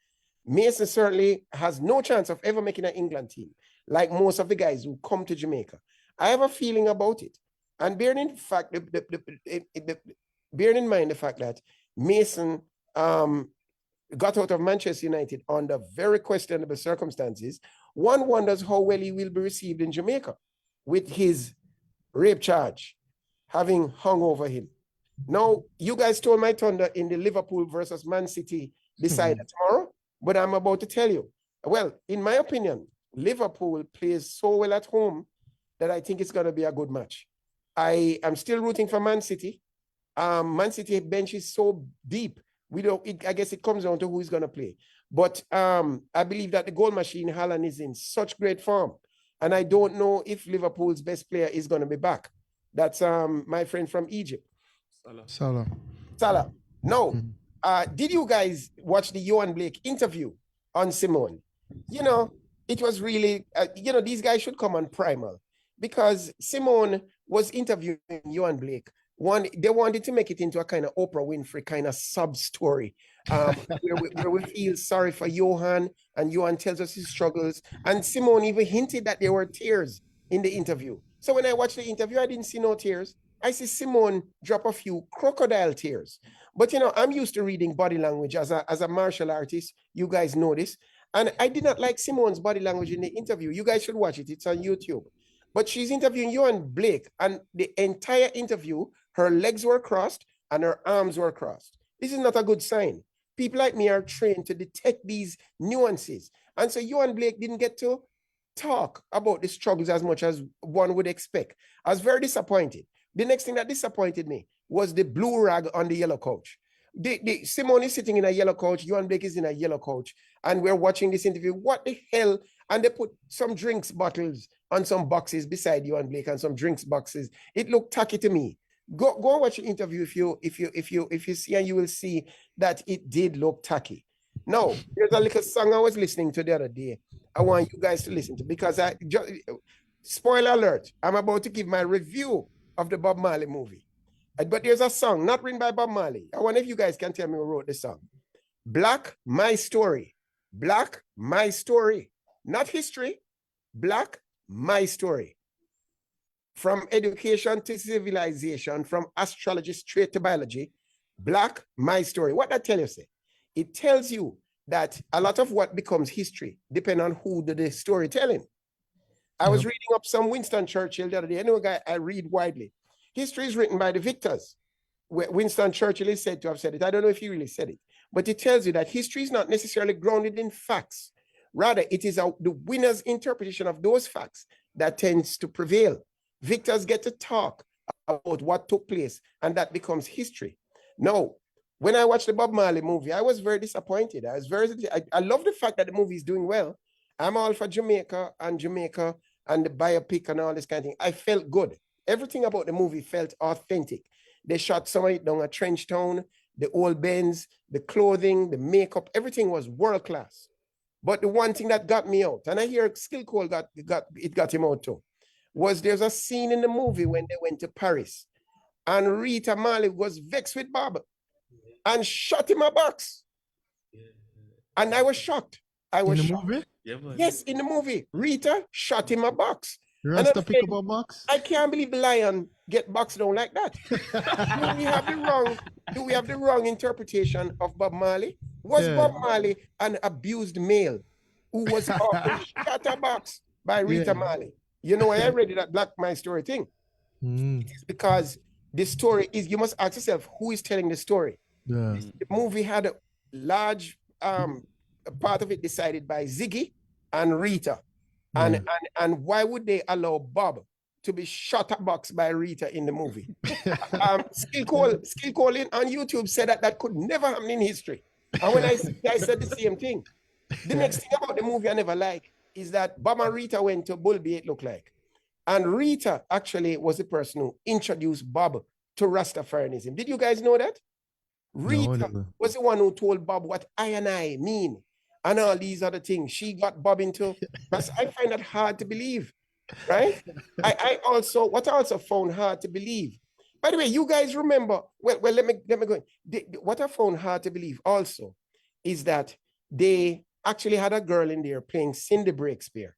Mason certainly has no chance of ever making an England team, like most of the guys who come to Jamaica. I have a feeling about it. And bearing in mind the fact that Mason got out of Manchester United under very questionable circumstances, one wonders how well he will be received in Jamaica with his rape charge having hung over him. Now, you guys stole my thunder in the Liverpool versus Man City decider tomorrow. but I'm about to tell you. Well, in my opinion, Liverpool plays so well at home that I think it's going to be a good match. I am still rooting for Man City. Man City bench is so deep. I guess it comes down to who is going to play. But I believe that the goal machine, Haaland, is in such great form. And I don't know if Liverpool's best player is going to be back. That's my friend from Egypt. Salah. No. Did you guys watch the Johan Blake interview on Simone? You know, it was really, these guys should come on Primal because Simone was interviewing Johan Blake. They wanted to make it into a kind of Oprah Winfrey kind of sub story where we feel sorry for Johan and Johan tells us his struggles. And Simone even hinted that there were tears in the interview. So when I watched the interview, I didn't see no tears. I see Simone drop a few crocodile tears. But, I'm used to reading body language as a martial artist. You guys know this. And I did not like Simone's body language in the interview. You guys should watch it. It's on YouTube. But she's interviewing Johan Blake, and the entire interview, her legs were crossed and her arms were crossed. This is not a good sign. People like me are trained to detect these nuances. And so Johan Blake didn't get to talk about the struggles as much as one would expect. I was very disappointed. The next thing that disappointed me was the blue rag on the yellow couch. Simone is sitting in a yellow couch, Johan Blake is in a yellow couch, and we're watching this interview. What the hell? And they put some drinks bottles on some boxes beside Johan Blake and some drinks boxes. It looked tacky to me. Go and watch the interview if you see, and you will see that it did look tacky. No, there's a little song I was listening to the other day. I want you guys to listen to because spoiler alert, I'm about to give my review of the Bob Marley movie. But there's a song not written by Bob Marley. I wonder if you guys can tell me who wrote the song. Black, My Story. Black, My Story. Not history. Black, My Story. From education to civilization, from astrology straight to biology. Black, My Story. What that tell you, say? It tells you that a lot of what becomes history depends on who did the storytelling. I was reading up some Winston Churchill the other day. I know a guy I read widely. History is written by the victors. Winston Churchill is said to have said it. I don't know if he really said it, but it tells you that history is not necessarily grounded in facts. Rather, it is the winner's interpretation of those facts that tends to prevail. Victors get to talk about what took place, and that becomes history. Now, when I watched the Bob Marley movie, I was very disappointed. I love the fact that the movie is doing well. I'm all for Jamaica and the biopic and all this kind of thing. I felt good. Everything about the movie felt authentic. They shot some of it down a trench town, the old Benz, the clothing, the makeup, everything was world class. But the one thing that got me out, and I hear Skill Cole got him out too, was there's a scene in the movie when they went to Paris and Rita Marley was vexed with Bob and shot him a box. And I was shocked. I was shocked. Movie? Yes, in the movie. Rita shot him a box. Rasta pick up a box? I can't believe the lion get boxed down like that. Do we have the wrong interpretation of Bob Marley? Was Bob Marley an abused male who was shot a box by Rita Marley? You know, I read that Black My Story thing. It's because the story is, you must ask yourself, who is telling the story? The movie had a large part of it decided by Ziggy and Rita. And why would they allow Bob to be shot a box by Rita in the movie? Skill Cole on YouTube said that could never happen in history. And when I said the same thing. The next thing about the movie I never like is that Bob and Rita went to Bulby, it looked like. And Rita actually was the person who introduced Bob to Rastafarianism. Did you guys know that? Rita was the one who told Bob what I and I mean and all these other things. She got Bob into, but I find that hard to believe, right? I also found hard to believe. By the way, you guys remember, well, let me go. What I found hard to believe also is that they actually had a girl in there playing Cindy Breakspear,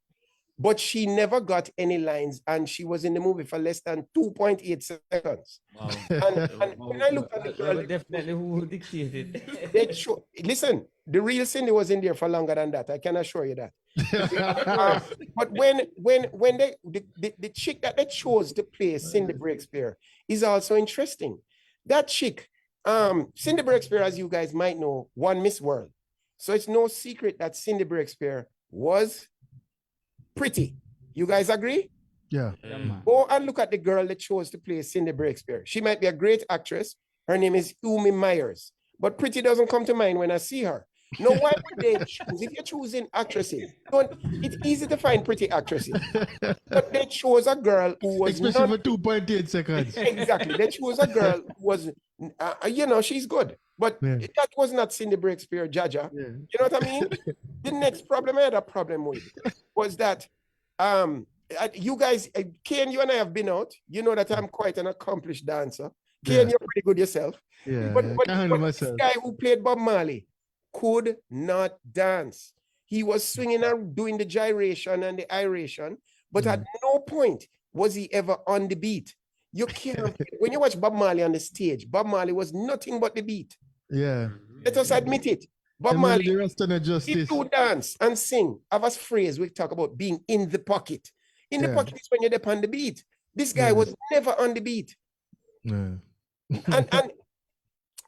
but she never got any lines and she was in the movie for less than 2.8 seconds. Wow. And when I looked at the girl, definitely who dictated. Listen, the real Cindy was in there for longer than that. I can assure you that. But when the chick that they chose to play Cindy Breakspear is also interesting. That chick, Cindy Breakspear, as you guys might know, won Miss World. So it's no secret that Cindy Breakspear was pretty. You guys agree? Yeah. Yeah, man. Go and look at the girl that chose to play Cindy Breakspear. She might be a great actress. Her name is Umi Myers. But pretty doesn't come to mind when I see her. No, why would they choose? If you're choosing actresses, it's easy to find pretty actresses. But they chose a girl who was Especially not, for 2.8 seconds. exactly. They chose a girl who was, you know, she's good. But Yeah. that was not Cindy Breakspear, Jaja. Yeah. You know what I mean? The next problem I had a problem with was that you guys, Kane, you and I have been out. You know that I'm quite an accomplished dancer. Kane, Yeah. you're pretty good yourself. Yeah, But, yeah, but, can't handle but this myself. guy who played Bob Marley could not dance. He was swinging and doing the gyration and the iration, but at no point was he ever on the beat. You can't, when you watch Bob Marley on the stage, Bob Marley was nothing but the beat. Yeah. Let us admit it. Bob And maybe Marley, the rest of the he justice. do dance and sing. Have a phrase we talk about being in the pocket. In the Yeah. pocket is when you're on the beat. This guy Yeah. was never on the beat. Yeah.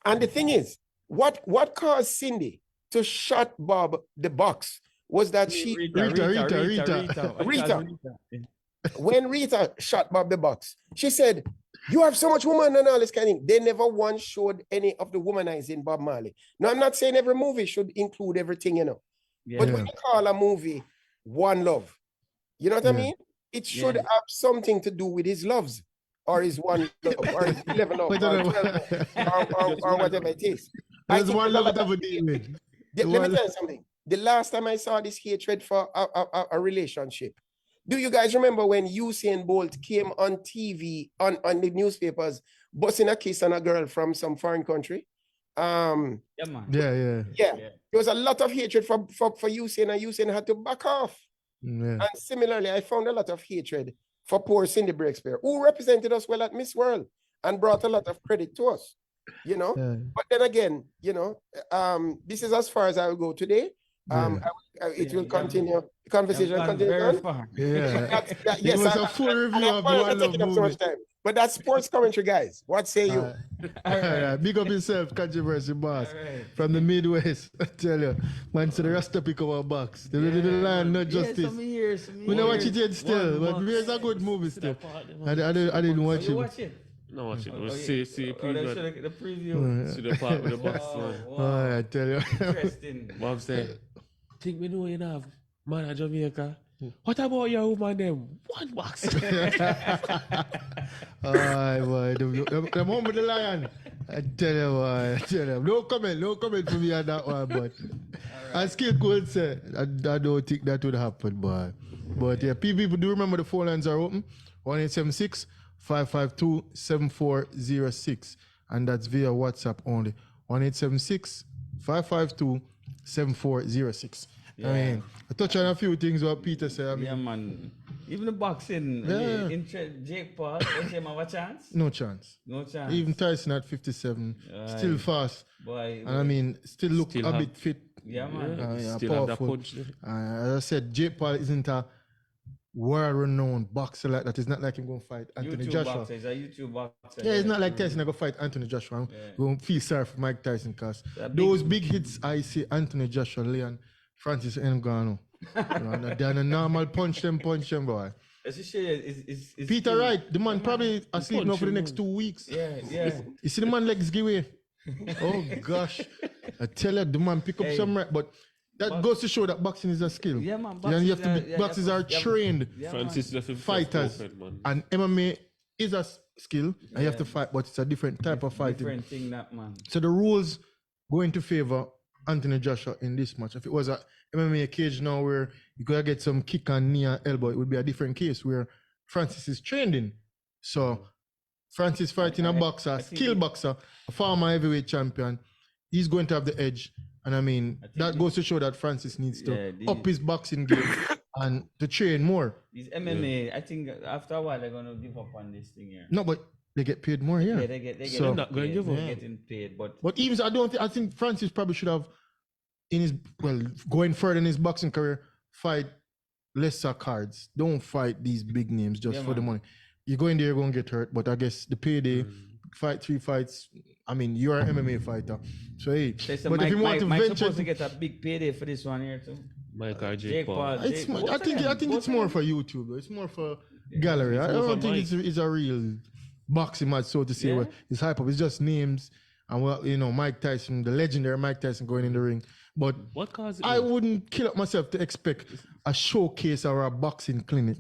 And the thing is, what caused Cindy to shut Bob the box was that she, Rita. when Rita shot Bob the box, she said, "You have so much woman and all this kind of thing." They never once showed any of the womanizing Bob Marley. Now, I'm not saying every movie should include everything, you know. Yeah. But when you call a movie One Love, you know what I Yeah. mean? It should have something to do with his loves, or his one love, or his 11 love, or 12 love, or whatever it is. I There's think one there's a love lot of to deal with. let me tell you something. The last time I saw this hatred for a relationship, do you guys remember when Usain Bolt came on TV, on the newspapers, busting a kiss on a girl from some foreign country? Yeah, man. Yeah. There was a lot of hatred for Usain, and Usain had to back off. Yeah. And similarly, I found a lot of hatred for poor Cindy Breakspear, who represented us well at Miss World and brought a lot of credit to us, you know. Yeah. But then again, you know, this is as far as I will go today. It will continue. The conversation continue on. Yeah. Yes, It was a full review of the One Love taking up so much movie. time. But that's sports commentary, guys. What say you? All right. Big up yourself, controversy boss. Alright. From the Midwest. I tell you. Man, so the rest of pick up our box. The line, no justice. Some years. We don't watch it yet still, but it's a good movie still. I didn't watch You it. watch it? No, watch it. Oh, See, they preview. should have the preview. See the part with the box. Oh, I tell you. Interesting. Bob said, think we know enough, man at Jamaica. What about your woman them? One box. Aye, boy. The home with the lion. I tell you, boy. I tell you. No comment from me on that one, but I still could say, I don't think that would happen, boy. But yeah, people do remember the phone lines are open. 1-876-552-7406. And that's via WhatsApp only. 1-876-552-7406. I mean, I touch on a few things what Peter said. I mean, Yeah, man. Even the boxing, Yeah. Jake Paul, does he have a chance? no chance. No chance. Even Tyson at 57, still fast. Boy, And I mean, still look Still a have- bit fit. yeah, man. Yeah, Still have that powerful. punch. As I said, Jake Paul isn't a world-renowned boxer like that. It's not like him going to fight Anthony YouTube Joshua. boxer. He's a YouTube boxer. Yeah, it's not like Tyson going to fight Anthony Joshua. Going to feel sorry for Mike Tyson because That those big hits I see Anthony Joshua, Leon, Francis Ngannou. They're a normal punch them, boy. Is Peter Wright, the man probably asleep now for the next 2 weeks. Yeah. You see the man legs give way. Oh gosh. I tell you, the man pick up some right, but that goes to show that boxing is a skill. Yeah, man. And you have to be, boxers are trained Francis left himself fighters. open, man. And MMA is a skill, and you have to fight, but it's a different type of fighting. Different thing, that man. So the rules go into favor Anthony Joshua in this match. If it was a MMA cage now where you gotta get some kick and knee and elbow, it would be a different case where Francis is trained in. So Francis fighting a boxer, skill boxer, a former heavyweight champion. He's going to have the edge. And I mean, that goes to show that Francis needs to up his boxing game and to train more. These MMA, I think after a while they're gonna give up on this thing here. No, but they get paid more here. Yeah, they get So- Not going to give up. getting paid, but even so, I think Francis probably should have going further in his boxing career, fight lesser cards. Don't fight these big names just for the money. You go in there, you're gonna get hurt, but I guess the payday fight 3 fights. I mean, you're an MMA fighter, so hey. So But if you want to Mike venture, supposed to get a big payday for this one here too. Mike or Jake Paul. I think it's more for YouTube. Though. It's more for gallery. I more don't for think it's a real boxing match, so to say. Yeah? Where it's hype up. It's just names and Mike Tyson, the legendary Mike Tyson, going in the ring. But What caused it? I wouldn't kill up myself to expect a showcase or a boxing clinic.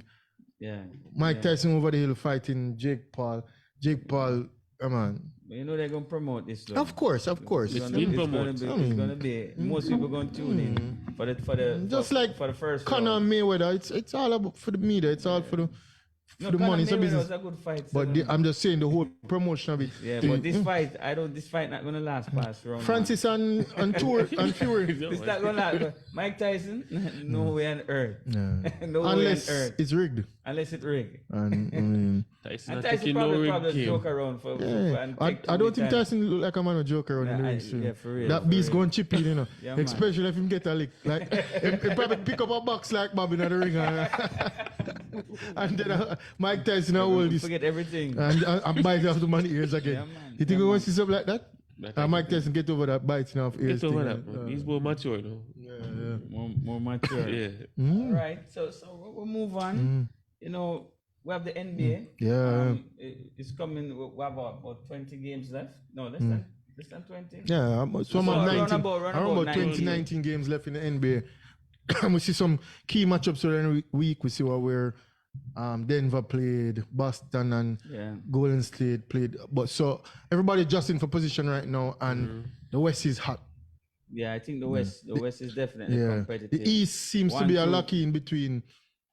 Yeah. Mike Tyson over the hill fighting Jake Paul. Jake Paul, come on. But you know they're gonna promote this. Though. Of course. It's been promoted. It's gonna be most people gonna tune in for the Just like for the first Conor round. Mayweather, it's all about for the media. It's all for the Conor money. It's a Mayweather business. was a good fight. But so- I'm just saying the whole promotion of it. yeah, but this fight, this fight not gonna last past round. Francis and Tour and Fury. It's not gonna last. Mike Tyson, no way on earth. Yeah. No way on Unless earth. it's rigged. Unless it's rigged. And I mean, Tyson, And I think Tyson you know probably rig game. joke around for yeah. and I take don't too think many Tyson look like a man who joke around in the Yeah, ring. So yeah, for real, that for beast real. going chip in, Yeah, man. especially if him get a lick. Like he probably pick up a box like Bob in the ring. And then Mike Tyson will hold this Forget everything. and bite off the man's ears again. Yeah, man. You think Yeah, we man. want to see something like that? Like Mike Tyson get over that biting off ears Get over thing. that, man. He's more mature now. Yeah. More mature. Yeah. Mm. All right. So we'll move on. You know, we have the NBA. Yeah. It's coming. We have about 20 games left. No, less than 20. Yeah, so I'm So at around 19, about around 19. 20, 19 games left in the NBA. We see some key matchups during the week. We see where Denver played, Boston and Yeah. Golden State played. But so everybody adjusting for position right now, and the West is hot. Yeah, I think the West is definitely Yeah, competitive. the East seems to 1, be a 2. lucky in between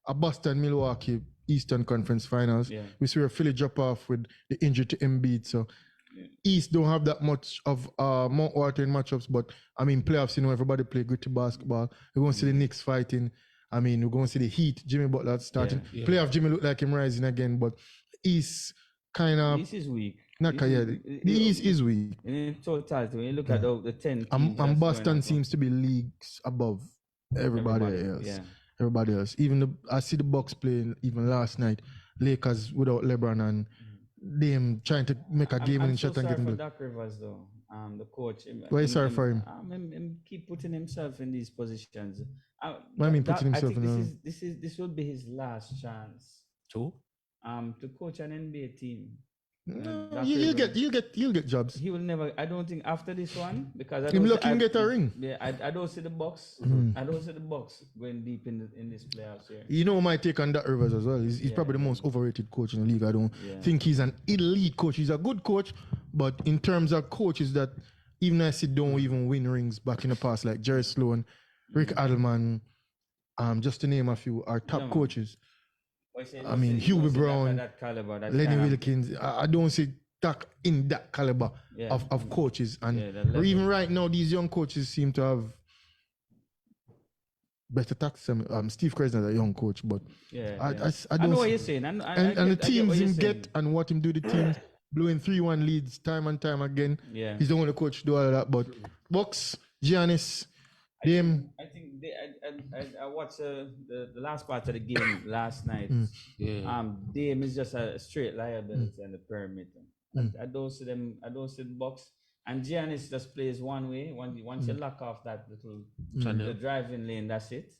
a Boston Milwaukee Eastern Conference Finals. Yeah. We see where Philly drop off with the injury to Embiid. So East don't have that much of mouth-watering matchups, but I mean playoffs. Everybody play gritty basketball. We're going to see the Knicks fighting. I mean, we're going to see the Heat. Jimmy Butler starting. Yeah. Playoff Jimmy look like him rising again, but East kind of East is weak. not the East is weak. In totality, when you look at the 10 teams, And that's Boston going seems to be leagues above everybody else. Yeah. Everybody else. Even I see the Bucks playing even last night. Lakers without LeBron and them trying to make a game I'm and so shot and sorry get for him. Doc Rivers though. The coach. Why you sorry for him? Him keep putting himself in these positions. What I mean putting I himself think in this will be his last chance. Two? To coach an NBA team. No, Doc you'll Rivers. get jobs. He will never. I don't think after this one because I Him don't lucky him get a ring. Yeah, I don't see the Bucks. I don't see the Bucks going deep in this playoffs here. You know my take on that Rivers as well. He's probably the most overrated coach in the league. I don't think he's an elite coach. He's a good coach, but in terms of coaches that even I see don't even win rings back in the past, like Jerry Sloan, Rick Adelman, just to name a few, are top man. coaches. I mean, Huey Brown, that caliber, that Lenny kind of- Wilkins. I don't see that in that caliber Yeah. of coaches. And Yeah, that level. even right now, these young coaches seem to have better tactics. Steve Kerr's not a young coach, but Yeah, I yeah. I I don't know see- what you're saying. and the I get teams what you're him saying. get and what him do the teams blowing 3-1 leads time and time again. Yeah. He's the only coach to do all of that. But Bucks, Giannis, them, I think I watched the last part of the game last night. Yeah. Dame is just a straight liability on the perimeter. I don't see them. I don't see the Bucks. And Giannis just plays one way. Once you lock off that little the driving lane, that's it.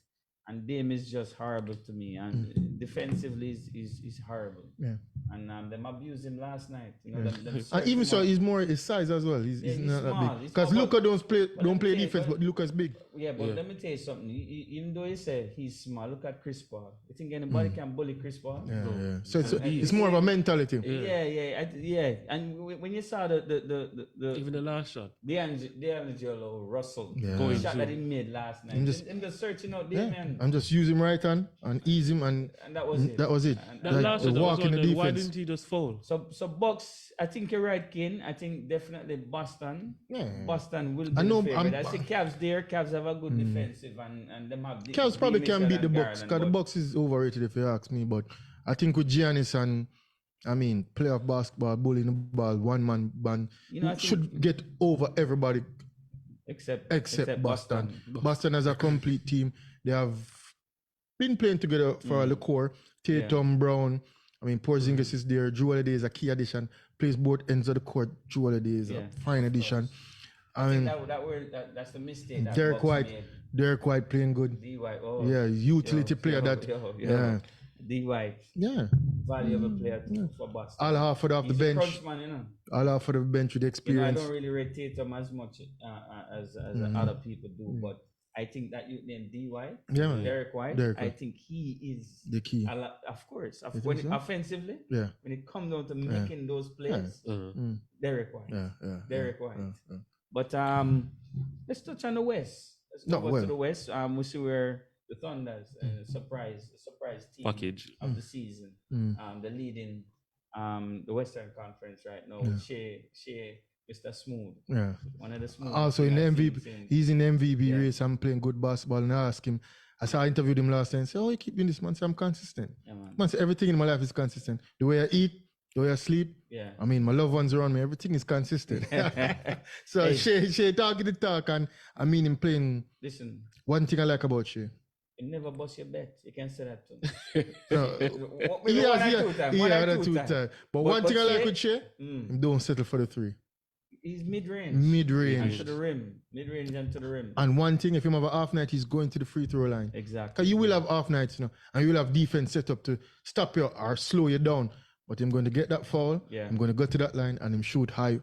And Dame is just horrible to me. And defensively is horrible. Yeah. And them abused him last night. You know, them and search even him so, out. he's more his size as well. He's Yeah, he's not small. that big. He's Because small, Luka but don't play let me defense, say, but Luka's big. Yeah, but let me tell you something. Even though you say he's small, look at Chris Paul. You think anybody can bully Chris Paul? Yeah, No. yeah. So And it's more of a mentality. Yeah. And when you saw the Even the last shot. D'Angelo Russell, Yeah. the shot that he made last night, I'm just- him just searching out Yeah. there, man. I'm just using right hand and ease him, and And that was it. that was it. And That Like last the shot, that was walk in the wondering, why defense. didn't he just foul? So Bucks, I think you're right, Ken. I think definitely Boston. Yeah. Boston will be I know, the favorite. I'm- I see Cavs there. Cavs have a good defensive and them have. Cavs probably can Mitchell beat the and Bucks Garland, because the but- Bucks is overrated if you ask me. But I think with Giannis and playoff basketball, bullying the ball, one man band, You know, I should get over everybody except Boston. Boston as a complete team. They have been playing together for the core. Tatum, Brown, I mean, Porzingis is there. Drew Holiday is a key addition. Plays both ends of the court. Drew Holiday is a fine addition. I mean, that's the mistake that Derek Bucks White. made. Derek White playing good. D White. Oh, Yeah, utility player that. Yeah. D White. Yeah. Valuable player for Boston. All Harford off the He's a bench. crunch man, you know. All Harford off the bench with You know, I experience. don't really rate Tatum as much as other people do, but I think that you named D White, Derek White. I think he is the key. Of course, You when think so? offensively, Yeah. when it comes down to making those plays, Derek White. Derek White. But let's touch on the West. Let's go to the West. We see where the Thunder's surprise team Package. of the season. The leading the Western Conference right now. Shea, Mr. Smooth. Yeah. One of the smooth. Also in the MVP, he's in the MVP race. I'm playing good basketball, and I asked him. I interviewed him last time. And said, "Oh, you keep doing this, man." So I'm consistent. Yeah, man. Man, so everything in my life is consistent. The way I eat, the way I sleep. Yeah. I mean, my loved ones around me. Everything is consistent. So Shea talking the talk, and I mean him playing. Listen. One thing I like about Shea. You never bust your bet. You can say that to me. No, Maybe one or two times. But one thing I like with Shea, Mm. don't settle for the three. He's mid-range. Mid-range. And to the rim. Mid-range and to the rim. And one thing, if you have a half night, he's going to the free throw line. Exactly. Because you will have half nights, you know, and you will have defense set up to stop you or slow you down. But I'm going to get that foul. Yeah. I'm going to go to that line and him shoot high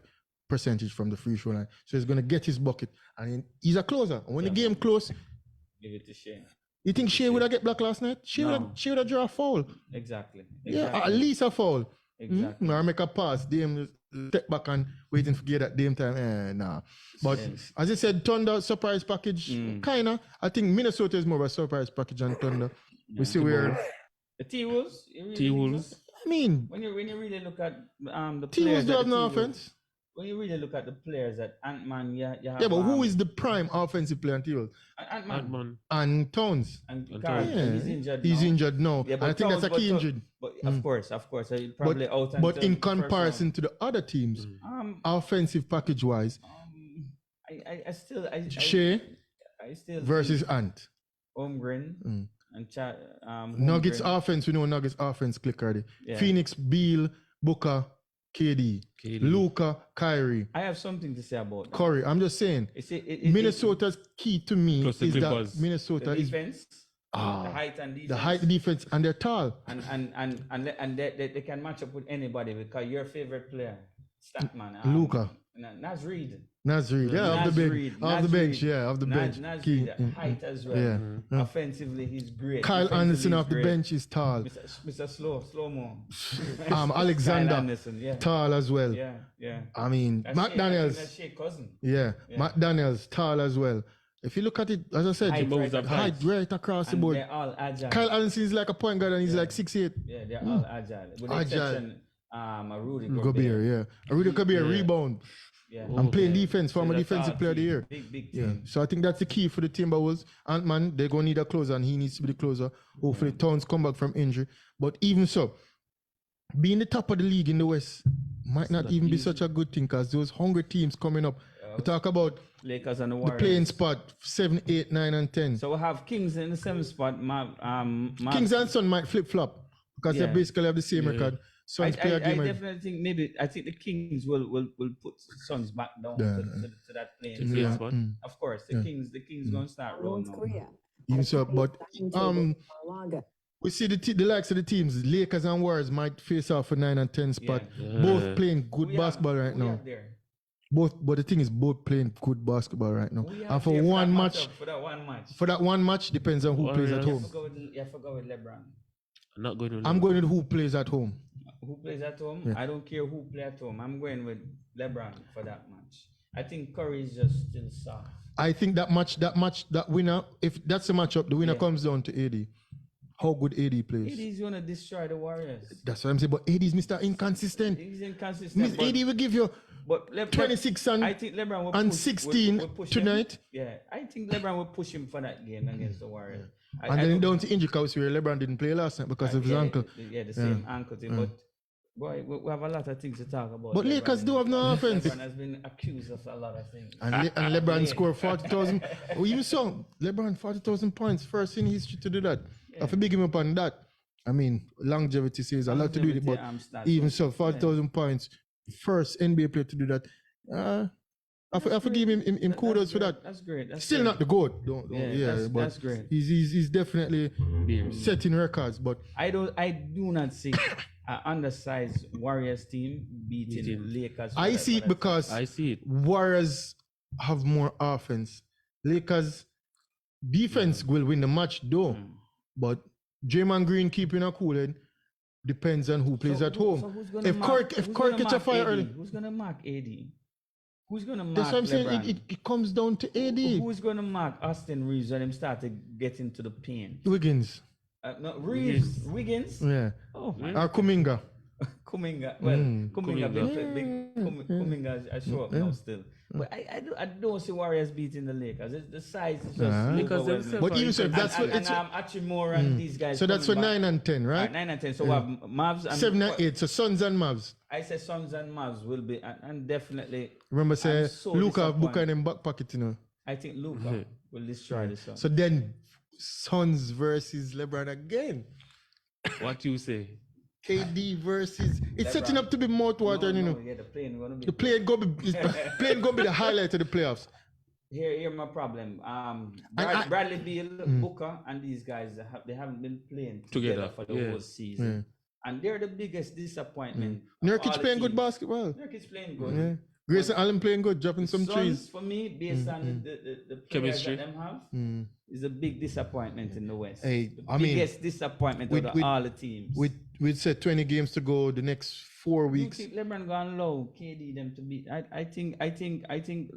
percentage from the free throw line. So he's going to get his bucket. And he's a closer. And when the game close, give it to Shea. you think Shea would have get black last night? Shea would have draw a foul. Exactly. Yeah, at least a foul. Exactly. Or make a pass. Dame step back and waiting for get that Dame time. Nah. But as I said, Thunder surprise package, kinda. I think Minnesota is more of a surprise package than Thunder. We see where the T-Wolves. T-Wolves. I mean, When you really look at the T-Wolves players do that have the no T-Wolves- offense. When you really look at the players that Ant-Man, you have Yeah, but who is the prime offensive player on T-Wolves? Ant-Man Ant-Man. And Towns. and And Carl, Yeah. he's injured. He's now. injured now. Yeah, And I think that's a key injury. But of course, he'll probably out. But until in the first comparison to the other teams, round. offensive package wise, I Shea still versus Ant. Holmgren and Nuggets Holmgren. offense, we know Nuggets offense click already. Yeah. Phoenix, Beal, Booker, KD, Luka, Kyrie, I have something to say about that. Curry. I'm just saying, Minnesota's key to me Plus the is that Clippers. Minnesota the is defense, the height and defense, the height defense, and they're tall. and they can match up with anybody because your favorite player, Statman, Luka. Naz Reid. Naz Reid, yeah, off the bench, off the bench, yeah, off the bench. Naz Key. Reid, height as well. Yeah. Offensively, he's great. Kyle Defensively, Anderson he's off the great. bench is tall. Mr. Slow-mo. Alexander, Kyle Anderson, yeah. tall as well. Yeah. I mean, That's Matt Shea- Daniels, That's Shea cousin. yeah, Matt Daniels, tall as well. If you look at it, as I said, Height moves up height right across the And board. they're all agile. Kyle Anderson is like a point guard and he's like 6'8". Yeah, they're all agile. With the Agile. exception, Rudy Gobert, Gobert. yeah. Rudy Gobert, rebound. Yeah. I'm playing Yeah. defense, former That's defensive our player of the team. year. Big Yeah. team. So I think that's the key for the Timberwolves. Ant-Man, they're going to need a closer and he needs to be the closer. Hopefully Towns come back from injury. But even so, being the top of the league in the West might not even be such a good thing because those hungry teams coming up. We talk about Lakers and the the Warriors. playing spot 7, 8, 9, and 10. So we have Kings in the 7th spot. Kings and Sun might flip-flop because they Yeah. basically have the same record. Suns play a I game. definitely think I think the Kings will put Suns back down to that playing Yeah. spot. Of course, the Kings gonna start rolling now. Even so, but we see the likes of the teams, Lakers and Warriors might face off for 9 and 10 spot. Yeah. Both playing good basketball right We now. have there. But the thing is, both playing good basketball right now. We have And for there one that match, matchup, for that one match. for that one match, depends on who plays at Warriors. home. You forgot with LeBron. I'm not going to. I'm going with who plays at home. Who plays at home? Yeah. I don't care who play at home. I'm going with LeBron for that match. I think Curry is just still soft. I think that winner, if that's the matchup, the winner Yeah. comes down to AD. How good AD plays. AD's gonna destroy the Warriors. That's what I'm saying. But AD is Mr. Inconsistent. He's inconsistent. but- AD will give you But 26 and, I think LeBron will and push, 16 will push tonight. Him. Yeah, I think LeBron will push him for that game against the Warriors. And then down to injury because where LeBron didn't play last night because of his ankle. Yeah, the same ankle thing. But boy, we have a lot of things to talk about. But Lakers do have no offense. LeBron has been accused of a lot of things. And LeBron scored 40,000. Oh, you saw LeBron 40,000 points, first in history to do that. I have to big him up on that. I mean, longevity says a lot to do with it, but Stats. even so, 40,000 points, first NBA player to do that. I forgive him kudos for that. That's great. That's Still great. not the GOAT, but that's great. He's definitely setting records. But I do not see an undersized Warriors team beating Lakers. I see it because I see it. Warriors have more offense. Lakers defense will win the match though, but Draymond Green keeping a cool head depends on who plays at home. So who's gonna If Cork catch a fire early, who's gonna mark AD? Who's gonna mark that's what I'm saying. LeBron? It comes down to AD. Who's gonna mark Austin Reeves when him start to get into the paint? Wiggins. No, Reeves, Wiggins. Yeah. Oh, my Or Kuminga. Kuminga. Well, Kuminga I show up now still. But I don't see Warriors beating the Lakers. The size is just Lakers overwhelming. themselves But even so, that's what and Achimura and these guys. So that's for coming back. 9 and 10, right? 9 and 10. So we have Mavs and 7 and 8. So Suns and Mavs. I say Suns and Mavs will be and definitely. Remember, say so Luka disappointed. Booker in them back pocket, you know. I think Luka will destroy the Suns. So then Suns versus LeBron again. What you say? KD versus it's setting up to be mouthwatering, you know. Yeah, the plane gonna be. The play gonna be the highlight of the playoffs. Here my problem. Bradley Beal, Booker, and these guys they haven't been playing together for the whole season, and they're the biggest disappointment. Nurkic playing good basketball. Nurkic playing good. Yeah. Grayson Allen playing good, dropping some Suns, trees. for me, based on the Chemistry. that them have, is a big disappointment in the West. Hey, the I mean, biggest disappointment with- of all the teams. We'd said 20 games to go the next 4 You weeks. think LeBron gone low, KD them to beat. I think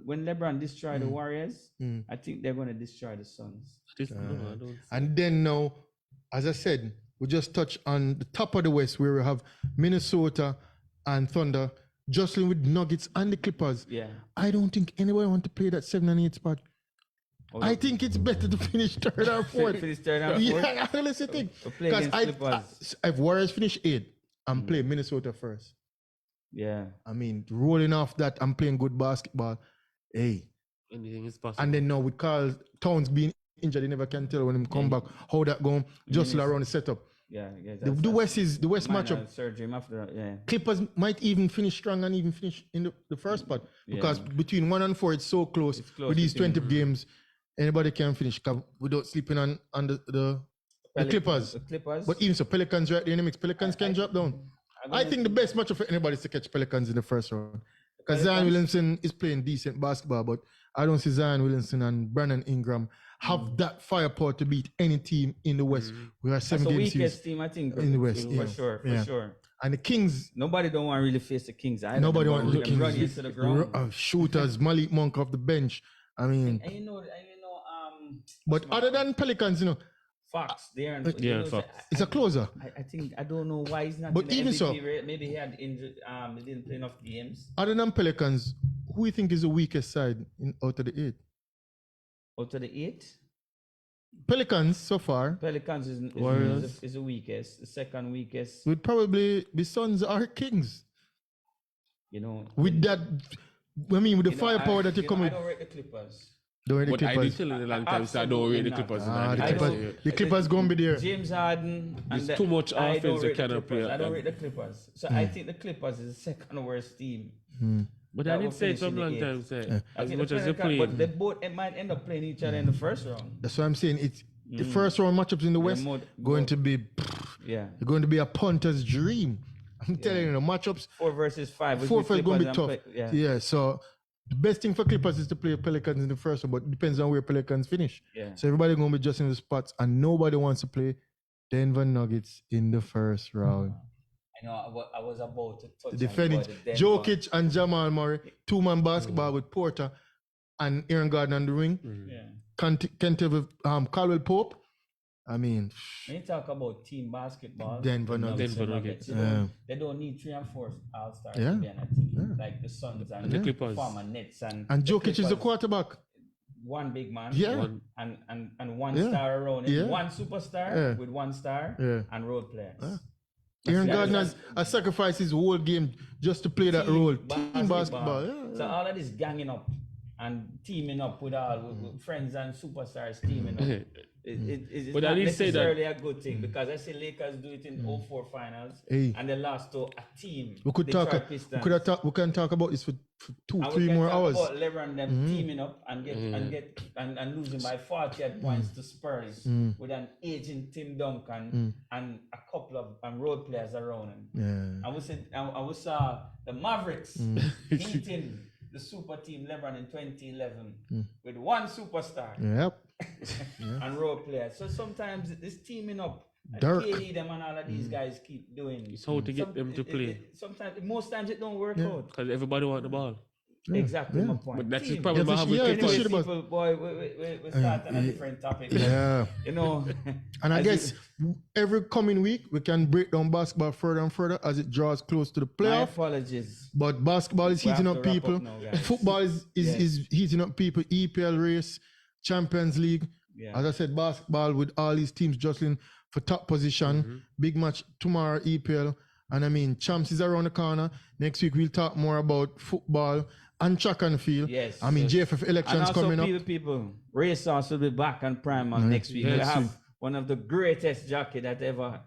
when LeBron destroy the Warriors, I think they're gonna destroy the Suns. I don't. And then now, as I said, we just touch on the top of the West where we have Minnesota and Thunder jostling with Nuggets and the Clippers. Yeah. I don't think anybody want to play that 7 and 8 spot. I think it's better to finish 3rd or 4th. Finish 3rd or 4th. Yeah, I honestly think. Or play Because against Clippers. if Warriors finish 8 and play Minnesota first, Yeah. I mean, rolling off that and playing good basketball, hey. Anything is possible. And then now with Carl Towns being injured, you never can tell when him come back how that going. Just around the setup. Yeah. The West matchup. Surgery after that, yeah. Clippers might even finish strong and even finish in the first part because between 1 and 4 it's so close, with these 20 games. Anybody can finish without sleeping on the Clippers. The Clippers. But even so, Pelicans right there in the mix. Pelicans can drop down. I think the best matchup for anybody is to catch Pelicans in the first round. Because Zion Williamson is playing decent basketball, but I don't see Zion Williamson and Brandon Ingram have that firepower to beat any team in the West. We are 7 That's the games weakest team, I think, in the West. for sure. And the Kings, Nobody don't want to really face the Kings. nobody want the Kings. Run you to the ground. Shooters, Malik Monk off the bench. I mean, And you know, but other than Pelicans, you know, Fox there. Fox. it's a closer. I think I don't know why he's not. But in the even MVP so- rate. Maybe he had injured. He didn't play enough games. Other than Pelicans, who you think is the weakest side out of the 8? Out of the 8, Pelicans so far Pelicans is the weakest. The second weakest, would probably be Suns or Kings. you know. With that, I mean, with the You know, firepower that you come I with. don't rate the Clippers. Don't rate the But I did Clippers. tell you a long time, so I don't rate the Absolutely Clippers. not. The Clippers going to be there. James Harden. There's and too much I offense don't they rate the cannot Clippers. play. I don't rate the Clippers. So I think the Clippers is the second worst team. But That I will did say it finish in some the long eighth. time, say, I as think much the as they Pelicans- play. but they both might end up playing each other in the first round. That's what I'm saying. It's the first round matchups in the West going to be Yeah. going to be a punter's dream. I'm telling you, the matchups 4 versus 5. which 4 the is going to be Clippers tough. and Yeah. So the best thing for Clippers is to play Pelicans in the first round, but it depends on where Pelicans finish. Yeah. So everybody going to be just in the spots, and nobody wants to play Denver Nuggets in the first round. I know I was about to touch Defending on the Denver. Jokic and Jamal Murray, 2-man basketball with Porter and Aaron Gordon on the ring. Yeah. Kent with Caldwell Pope. I mean, When you talk about team basketball, Denver the Nuggets. Denver Nuggets. They don't need 3 and 4 all-stars Yeah. to be on a team. Like the Suns and The Clippers. former Nets and Jokic is the Clippers. quarterback. One big man, Yeah. and one Yeah. star around him, Yeah. one superstar Yeah. with 1 star, Yeah. and role players. Aaron That's- Gordon has sacrificed his whole game just to play that role. Team basketball. Yeah. So all of this ganging up and teaming up with all with friends and superstars teaming up. it's But not at least say that- necessarily a good thing because I see Lakers do it in 04 finals Hey. and they lost to a team. We could Detroit talk. Pistons. We can talk about this for two, And we 3 can more talk hours. about LeBron them teaming up and and losing by 48 points to Spurs with an aging Tim Duncan and a couple of role players around him. Yeah. I we saw the Mavericks beating the super team LeBron in 2011 with one superstar Yep. and role players. So sometimes this teaming up. And Dirk. KD them and all of these guys keep doing. It's how to get them to play. Most times it don't work out. Because everybody want the ball. Exactly my point. But that's the Team. problem I have with Yeah, cricket. it's Anyway, shit about- people, boy, we start on a different topic. Yeah. You know. And I as guess every coming week we can break down basketball further and further as it draws close to the my playoff. apologies. But basketball is We have heating to up wrap people. up now, guys. Football is heating up people. EPL race, Champions League. Yeah. As I said, basketball with all these teams jostling for top position. Big match tomorrow, EPL. And I mean, champs is around the corner. Next week we'll talk more about football and track and field. Yes. I mean, JFF And elections also, coming up. people, Race Sauce will be back on Primal next week. Yes. We'll have one of the greatest jockey that ever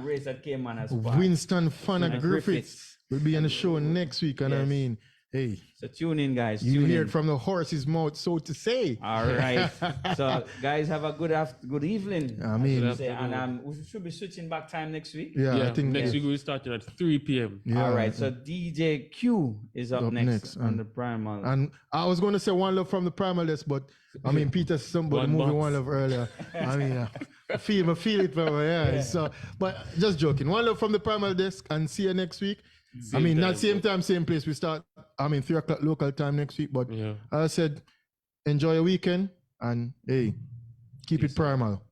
race that came on as well. Winston Fana And Griffiths will be on the show next week. And I Yes. mean, hey, So tune in, guys. you Tune hear in. it from the horse's mouth, so to say. All right. So, guys, have a good evening. I mean, Say, and we should be switching back time next week. yeah, I think next week we're starting at 3 p.m. Yeah. All right. So DJ Q is up next next, on the Primal. And I was going to say one love from the Primal Desk, but I mean, Peter somebody One movie box. one love earlier. I mean, I feel it, brother. Yeah. So, but just joking. One love from the Primal Desk, and see you next week. I mean, not same time, same place. We start. I mean, 3 o'clock local time next week. But Yeah. as I said, enjoy your weekend and hey, keep it primal.